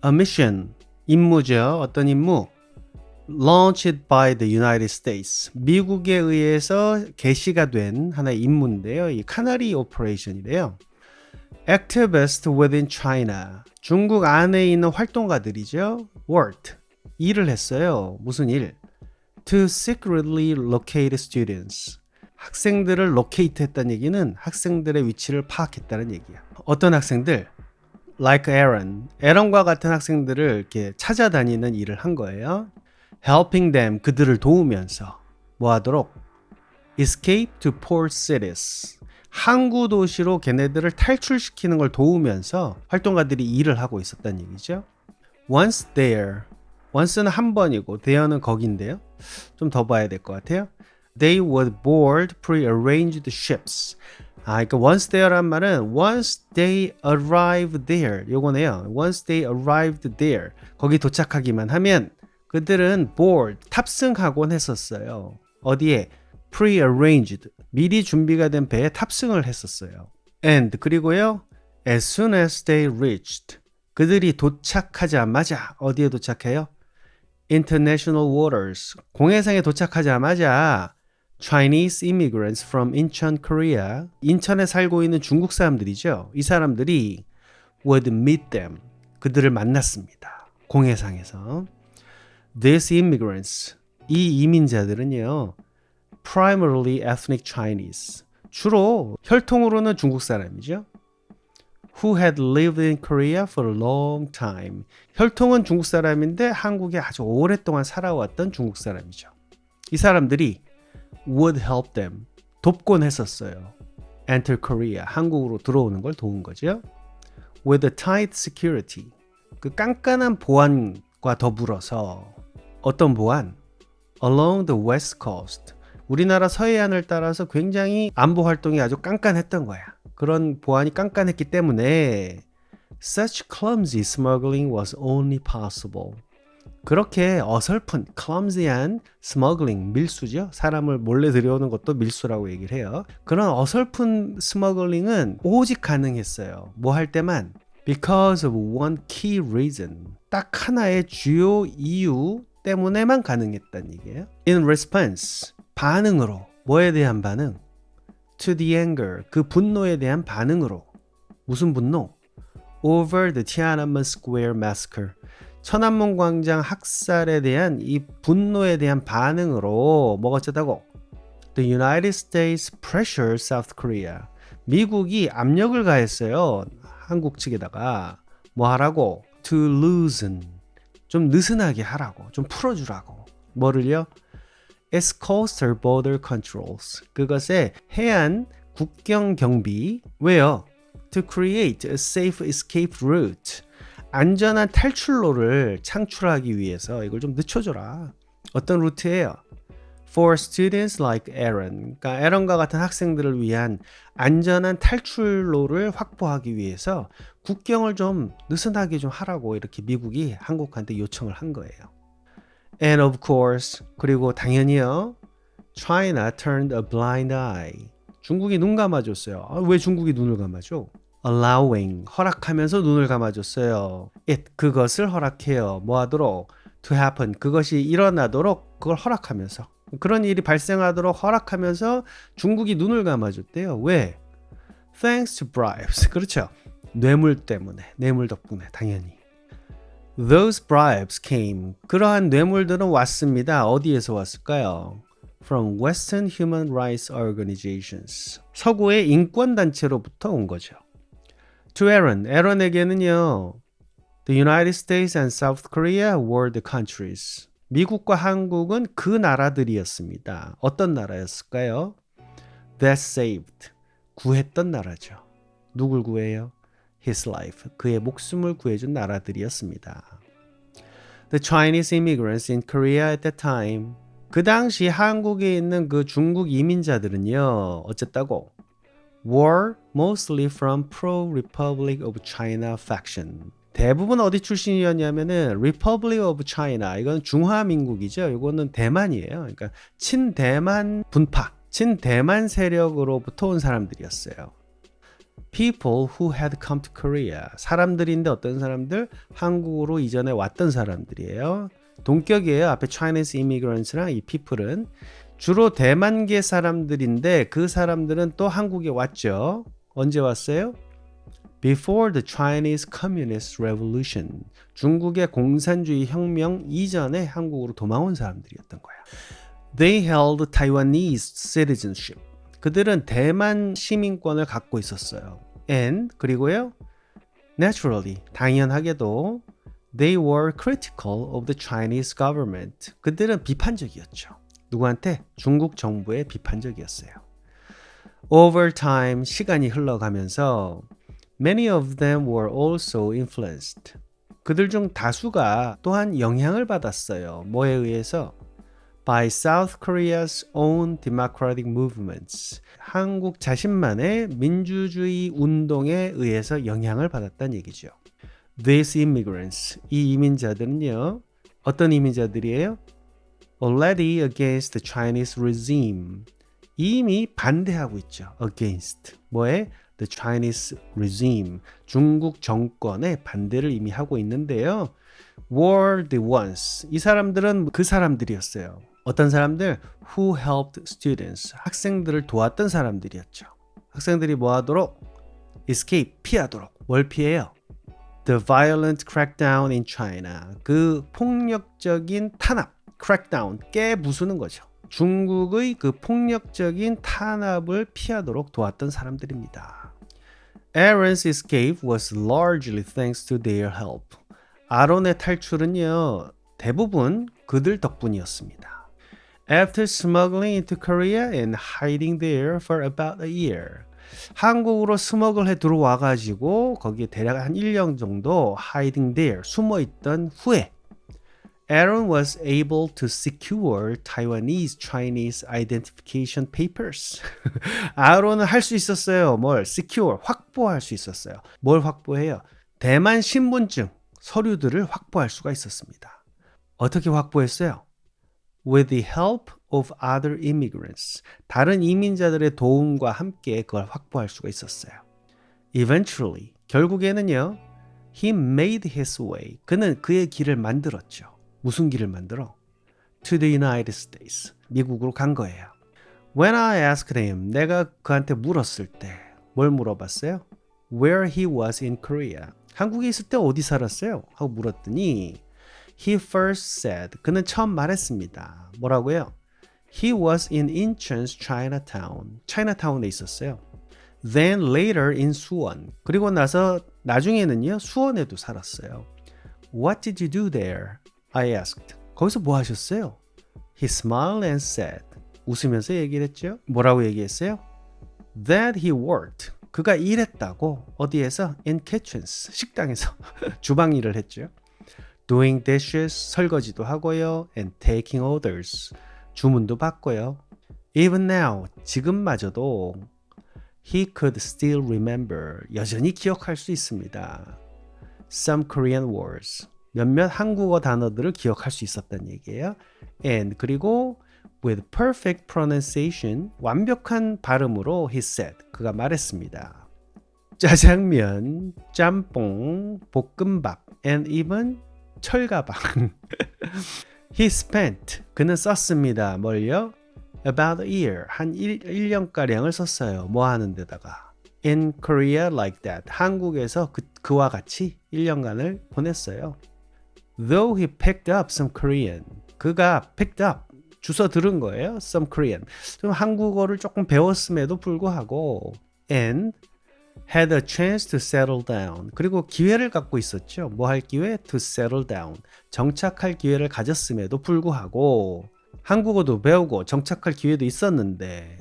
A mission, 임무죠. 어떤 임무? Launched by the United States. 미국에 의해서 개시가 된 하나의 임무인데요. 이 카나리 오퍼레이션이래요. Activist within China. 중국 안에 있는 활동가들이죠. Worked. 일을 했어요. 무슨 일? To secretly locate students. 학생들을 locate 했다는 얘기는 학생들의 위치를 파악했다는 얘기야. 어떤 학생들? Like Aaron. 에런과 같은 학생들을 이렇게 찾아다니는 일을 한 거예요. Helping them. 그들을 도우면서 뭐 하도록? Escape to port cities. 항구 도시로 걔네들을 탈출시키는 걸 도우면서 활동가들이 일을 하고 있었다는 얘기죠. Once there. once는 한 번이고 there는 거긴데요. 좀 더 봐야 될 것 같아요. They would board pre-arranged ships. 그러니까 once there란 말은 once they arrived there 요거네요. Once they arrived there 거기 도착하기만 하면 그들은 board 탑승하곤 했었어요. 어디에? pre-arranged 미리 준비가 된 배에 탑승을 했었어요. And 그리고요 as soon as they reached 그들이 도착하자마자 어디에 도착해요? International waters 공해상에 도착하자마자 Chinese immigrants from Incheon, Korea 인천에 살고 있는 중국 사람들이죠. 이 사람들이 would meet them 그들을 만났습니다. 공해상에서 These immigrants 이 이민자들은요 primarily ethnic Chinese 주로 혈통으로는 중국 사람이죠. Who had lived in Korea for a long time 혈통은 중국 사람인데 한국에 아주 오랫동안 살아왔던 중국 사람이죠. 이 사람들이 would help them 돕곤 했었어요. Enter Korea 한국으로 들어오는 걸 도운 거죠. With a tight security 그 깐깐한 보안과 더불어서 어떤 보안? Along the west coast 우리나라 서해안을 따라서 굉장히 안보 활동이 아주 깐깐했던 거야. 그런 보안이 깐깐했기 때문에 such clumsy smuggling was only possible. 그렇게 어설픈 clumsy한 smuggling, 밀수죠. 사람을 몰래 들여오는 것도 밀수라고 얘기를 해요. 그런 어설픈 스머글링은 오직 가능했어요. 뭐 할 때만? Because of one key reason. 딱 하나의 주요 이유 때문에만 가능했다는 얘기예요. In response, 반응으로. 뭐에 대한 반응? To the anger, 그 분노에 대한 반응으로. 무슨 분노? Over the Tiananmen Square massacre. 천안문 광장 학살에 대한 이 분노에 대한 반응으로 뭐가 어쩌다고? The United States pressured South Korea. 미국이 압력을 가했어요. 한국 측에다가 뭐 하라고? To loosen. 좀 느슨하게 하라고. 좀 풀어주라고. 뭐를요? Its coastal border controls. 그것의 해안 국경 경비. 왜요? To create a safe escape route. 안전한 탈출로를 창출하기 위해서 이걸 좀 늦춰줘라. 어떤 루트예요? For students like Aaron. 그러니까 에런과 같은 학생들을 위한 안전한 탈출로를 확보하기 위해서 국경을 좀 느슨하게 좀 하라고 이렇게 미국이 한국한테 요청을 한 거예요. And of course, 그리고 당연히요. China turned a blind eye. 중국이 눈 감아줬어요. 왜 중국이 눈을 감아줘? Allowing, 허락하면서 눈을 감아줬어요. It, 그것을 허락해요. 뭐 하도록? To happen, 그것이 일어나도록 그걸 허락하면서. 그런 일이 발생하도록 허락하면서 중국이 눈을 감아줬대요. 왜? Thanks to bribes. 그렇죠. 뇌물 때문에, 뇌물 덕분에 당연히. Those bribes came. 그러한 뇌물들은 왔습니다. 어디에서 왔을까요? From Western Human Rights Organizations. 서구의 인권단체로부터 온 거죠. To Aaron, 에런에게는요. The United States and South Korea were the countries. 미국과 한국은 그 나라들이었습니다. 어떤 나라였을까요? That saved. 구했던 나라죠. 누굴 구해요? His life. 그의 목숨을 구해준 나라들이었습니다. The Chinese immigrants in Korea at that time. 그 당시 한국에 있는 그 중국 이민자들은요. 어쨌다고? Were mostly from pro-Republic of China faction. 대부분 어디 출신이었냐면은 Republic of China. 이건 중화민국이죠. 이거는 대만이에요. 그러니까 친대만 분파, 친대만 세력으로부터 온 사람들이었어요. People who had come to Korea. 사람들인데 어떤 사람들? 한국으로 이전에 왔던 사람들이에요. 동격이에요. 앞에 Chinese immigrants랑 이 people은 주로 대만계 사람들인데 그 사람들은 또 한국에 왔죠. 언제 왔어요? Before the Chinese Communist Revolution. 중국의 공산주의 혁명 이전에 한국으로 도망온 사람들이었던 거야. They held Taiwanese citizenship. 그들은 대만 시민권을 갖고 있었어요. And 그리고요. Naturally, 당연하게도 They were critical of the Chinese government. 그들은 비판적이었죠. 누구한테? 중국 정부에 비판적이었어요. Over time, 시간이 흘러가면서 Many of them were also influenced. 그들 중 다수가 또한 영향을 받았어요. 뭐에 의해서? By South Korea's own democratic movements. 한국 자신만의 민주주의 운동에 의해서 영향을 받았다는 얘기죠. These immigrants, 이 이민자들은요. 어떤 이민자들이에요? Already against the Chinese regime. 이미 반대하고 있죠. Against. 뭐에? The Chinese regime. 중국 정권의 반대를 이미 하고 있는데요. Were the ones. 이 사람들은 그 사람들이었어요. 어떤 사람들? Who helped students. 학생들을 도왔던 사람들이었죠. 학생들이 뭐 하도록? Escape. 피하도록. 뭘 피해요? The violent crackdown in China. 그 폭력적인 탄압. crackdown. 깨부수는 거죠. 중국의 그 폭력적인 탄압을 피하도록 도왔던 사람들입니다. Aaron's escape was largely thanks to their help. 아론의 탈출은요, 대부분 그들 덕분이었습니다. After smuggling into Korea and hiding there for about a year. 한국으로 스머글해 들어와가지고 거기에 대략 한 1년 정도 hiding there, 숨어있던 후에 Aaron was able to secure Taiwanese Chinese identification papers. 아론은 할 수 있었어요. 뭘? secure, 확보할 수 있었어요. 뭘 확보해요? 대만 신분증, 서류들을 확보할 수가 있었습니다. 어떻게 확보했어요? With the help of other immigrants. 다른 이민자들의 도움과 함께 그걸 확보할 수가 있었어요. Eventually, 결국에는요. He made his way. 그는 그의 길을 만들었죠. 무슨 길을 만들어? To the United States. 미국으로 간 거예요. When I asked him, 내가 그한테 물었을 때 뭘 물어봤어요? Where he was in Korea. 한국에 있을 때 어디 살았어요? 하고 물었더니 He first said, 그는 처음 말했습니다. 뭐라고요? He was in Incheon's Chinatown. Chinatown에 있었어요. Then later in 수원. 그리고 나중에는요, 수원에도 살았어요. What did you do there? I asked. 거기서 뭐 하셨어요? He smiled and said. 웃으면서 얘기를 했죠. 뭐라고 얘기했어요? That he worked. 그가 일했다고. 어디에서? In kitchens. 식당에서. 주방 일을 했죠. Doing dishes. 설거지도 하고요. And taking orders. 주문도 받고요. Even now. 지금마저도 He could still remember. 여전히 기억할 수 있습니다. Some Korean words. 몇몇 한국어 단어들을 기억할 수 있었다는 얘기예요. And 그리고 with perfect pronunciation, 완벽한 발음으로 he said, 그가 말했습니다. 짜장면, 짬뽕, 볶음밥, and even 철가방. He spent, 그는 썼습니다. 뭘요? About a year, 한 1년가량을 썼어요. 뭐 하는 데다가. In Korea like that, 한국에서 그와 같이 1년간을 보냈어요. Though he picked up some Korean, 그가 picked up, 주워 들은 거예요. Some Korean, 좀 한국어를 조금 배웠음에도 불구하고 and had a chance to settle down, 그리고 기회를 갖고 있었죠. 뭐 할 기회? To settle down, 정착할 기회를 가졌음에도 불구하고 한국어도 배우고 정착할 기회도 있었는데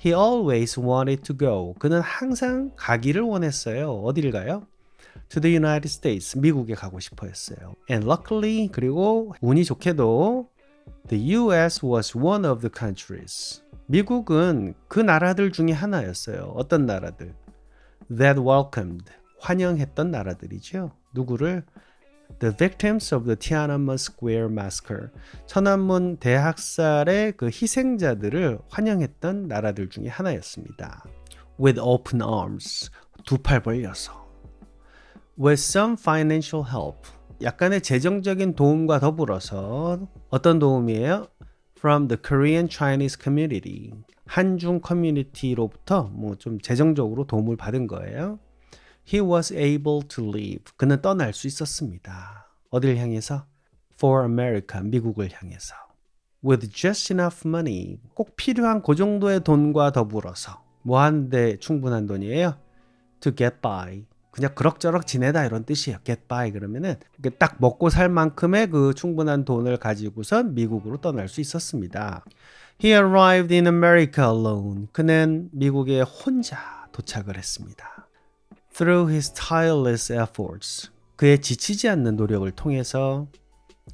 he always wanted to go, 그는 항상 가기를 원했어요. 어디를 가요? To the United States, 미국에 가고 싶어 했어요. And luckily, 그리고 운이 좋게도 the US was one of the countries. 미국은 그 나라들 중에 하나였어요. 어떤 나라들? That welcomed, 환영했던 나라들이죠. 누구를? The victims of the Tiananmen Square massacre. 천안문 대학살의 그 희생자들을 환영했던 나라들 중에 하나였습니다. With open arms. 두 팔 벌려서. With some financial help. 약간의 재정적인 도움과 더불어서 어떤 도움이에요? From the Korean Chinese community. 한중 커뮤니티로부터 뭐 좀 재정적으로 도움을 받은 거예요. He was able to leave. 그는 떠날 수 있었습니다. 어딜 향해서? For America. 미국을 향해서. With just enough money. 꼭 필요한 그 정도의 돈과 더불어서. 뭐 하는데 충분한 돈이에요? To get by. 그냥 그럭저럭 지내다 이런 뜻이에요. get by 그러면은 딱 먹고 살 만큼의 그 충분한 돈을 가지고선 미국으로 떠날 수 있었습니다. He arrived in America alone. 그는 미국에 혼자 도착을 했습니다. Through his tireless efforts. 그의 지치지 않는 노력을 통해서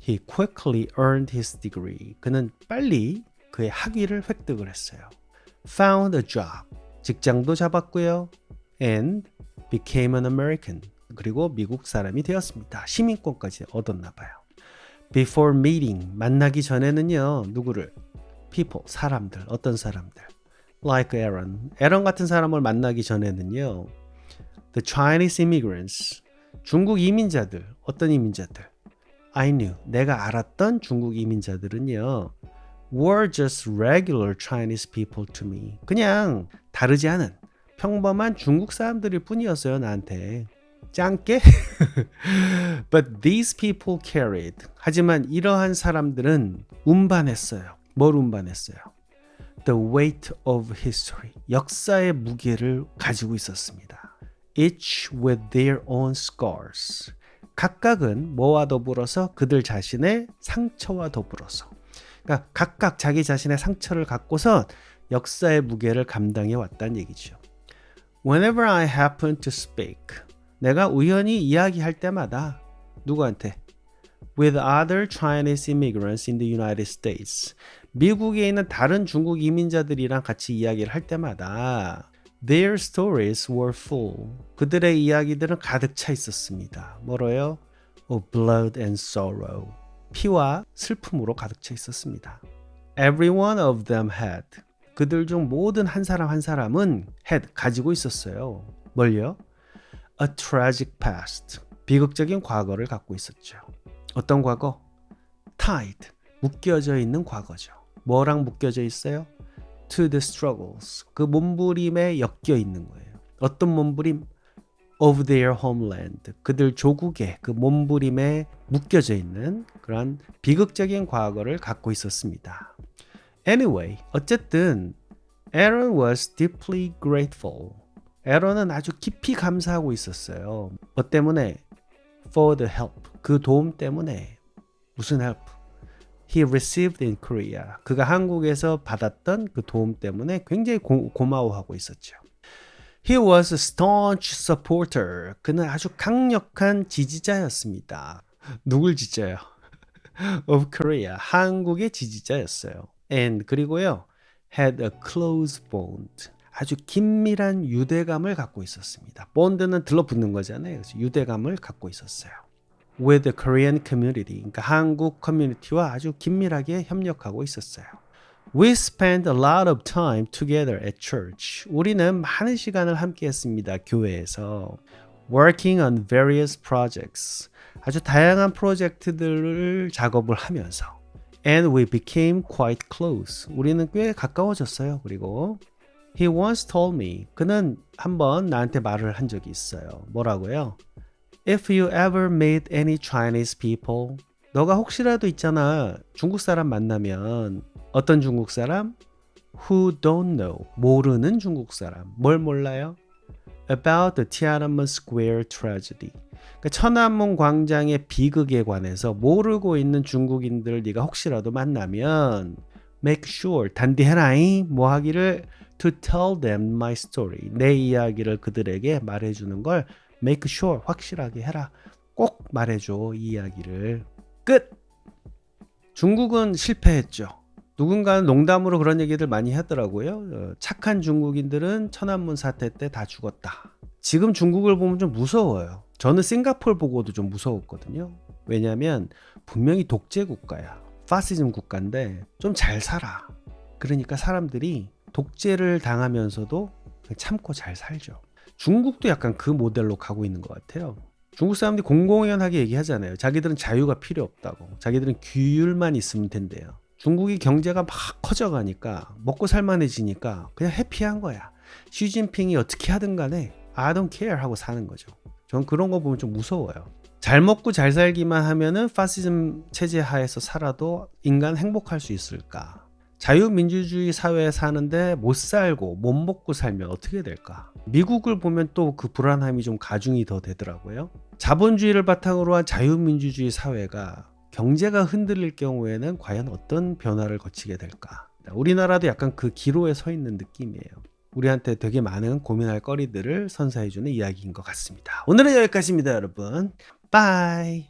he quickly earned his degree. 그는 빨리 그의 학위를 획득을 했어요. Found a job. 직장도 잡았고요. And became an American. 그리고 미국 사람이 되었습니다. 시민권까지 얻었나 봐요. Before meeting. 만나기 전에는요. 누구를? People. 사람들. 어떤 사람들? Like Aaron. Aaron 같은 사람을 만나기 전에는요. The Chinese immigrants. 중국 이민자들. 어떤 이민자들? I knew. 내가 알았던 중국 이민자들은요. Were just regular Chinese people to me. 그냥 다르지 않은 평범한 중국 사람들일 뿐이었어요, 나한테. 짱깨? But these people carried. 하지만 이러한 사람들은 운반했어요. 뭘 운반했어요? The weight of history. 역사의 무게를 가지고 있었습니다. Each with their own scars. 각각은 뭐와 더불어서? 그들 자신의 상처와 더불어서. 그러니까 각각 자기 자신의 상처를 갖고서 역사의 무게를 감당해 왔다는 얘기죠. Whenever I happen to speak. 내가 우연히 이야기할 때마다 누구한테? With other Chinese immigrants in the United States. 미국에 있는 다른 중국 이민자들이랑 같이 이야기를 할 때마다 Their stories were full. 그들의 이야기들은 가득 차 있었습니다. 뭐로요? Of blood and sorrow. 피와 슬픔으로 가득 차 있었습니다. Every one of them had. 그들 중 모든 한 사람 한 사람은 had 가지고 있었어요. 뭘요? A tragic past. 비극적인 과거를 갖고 있었죠. 어떤 과거? Tied. 묶여져 있는 과거죠. 뭐랑 묶여져 있어요? To the struggles. 그 몸부림에 엮여 있는 거예요. 어떤 몸부림? Of their homeland. 그들 조국의 그 몸부림에 묶여져 있는 그런 비극적인 과거를 갖고 있었습니다. Anyway, 어쨌든 Aaron was deeply grateful. 에런은 아주 깊이 감사하고 있었어요. 뭐 때문에? For the help. 그 도움 때문에. 무슨 help? He received in Korea. 그가 한국에서 받았던 그 도움 때문에 굉장히 고마워하고 있었죠. He was a staunch supporter. 그는 아주 강력한 지지자였습니다. 누굴 지지자요? Of Korea. 한국의 지지자였어요. And 그리고요. Had a close bond. 아주 긴밀한 유대감을 갖고 있었습니다. 본드는 들러붙는 거잖아요. 그래서 유대감을 갖고 있었어요. With the Korean community. 그러니까 한국 커뮤니티와 아주 긴밀하게 협력하고 있었어요. We spent a lot of time together at church. 우리는 많은 시간을 함께 했습니다. 교회에서. Working on various projects. 아주 다양한 프로젝트들을 작업을 하면서. And we became quite close. 우리는 꽤 가까워졌어요. 그리고 He once told me. 그는 한번 나한테 말을 한 적이 있어요. 뭐라고요? If you ever meet any Chinese people. 너가 혹시라도 있잖아. 중국 사람 만나면 어떤 중국 사람? Who don't know. 모르는 중국 사람. 뭘 몰라요? About the Tiananmen Square tragedy. 그러니까 천안문 광장의 비극에 관해서 모르고 있는 중국인들 네가 혹시라도 만나면 make sure 단디해라잉 뭐 하기를 to tell them my story 내 이야기를 그들에게 말해주는 걸 make sure 확실하게 해라 꼭 말해줘 이 이야기를 끝. 중국은 실패했죠. 누군가는 농담으로 그런 얘기들 많이 하더라고요. 착한 중국인들은 천안문 사태 때 다 죽었다. 지금 중국을 보면 좀 무서워요. 저는 싱가포르 보고도 좀 무서웠거든요. 왜냐하면 분명히 독재 국가야. 파시즘 국가인데 좀 잘 살아. 그러니까 사람들이 독재를 당하면서도 참고 잘 살죠. 중국도 약간 그 모델로 가고 있는 것 같아요. 중국 사람들이 공공연하게 얘기하잖아요. 자기들은 자유가 필요 없다고. 자기들은 규율만 있으면 된대요. 중국이 경제가 막 커져가니까 먹고 살만해지니까 그냥 해피한 거야. 시진핑이 어떻게 하든 간에 I don't care 하고 사는 거죠. 전 그런 거 보면 좀 무서워요. 잘 먹고 잘 살기만 하면은 파시즘 체제 하에서 살아도 인간 행복할 수 있을까? 자유민주주의 사회에 사는데 못 살고 못 먹고 살면 어떻게 될까? 미국을 보면 또 그 불안함이 좀 가중이 더 되더라고요. 자본주의를 바탕으로 한 자유민주주의 사회가 경제가 흔들릴 경우에는 과연 어떤 변화를 거치게 될까? 우리나라도 약간 그 기로에 서 있는 느낌이에요. 우리한테 되게 많은 고민할 거리들을 선사해주는 이야기인 것 같습니다. 오늘은 여기까지입니다, 여러분. 바이.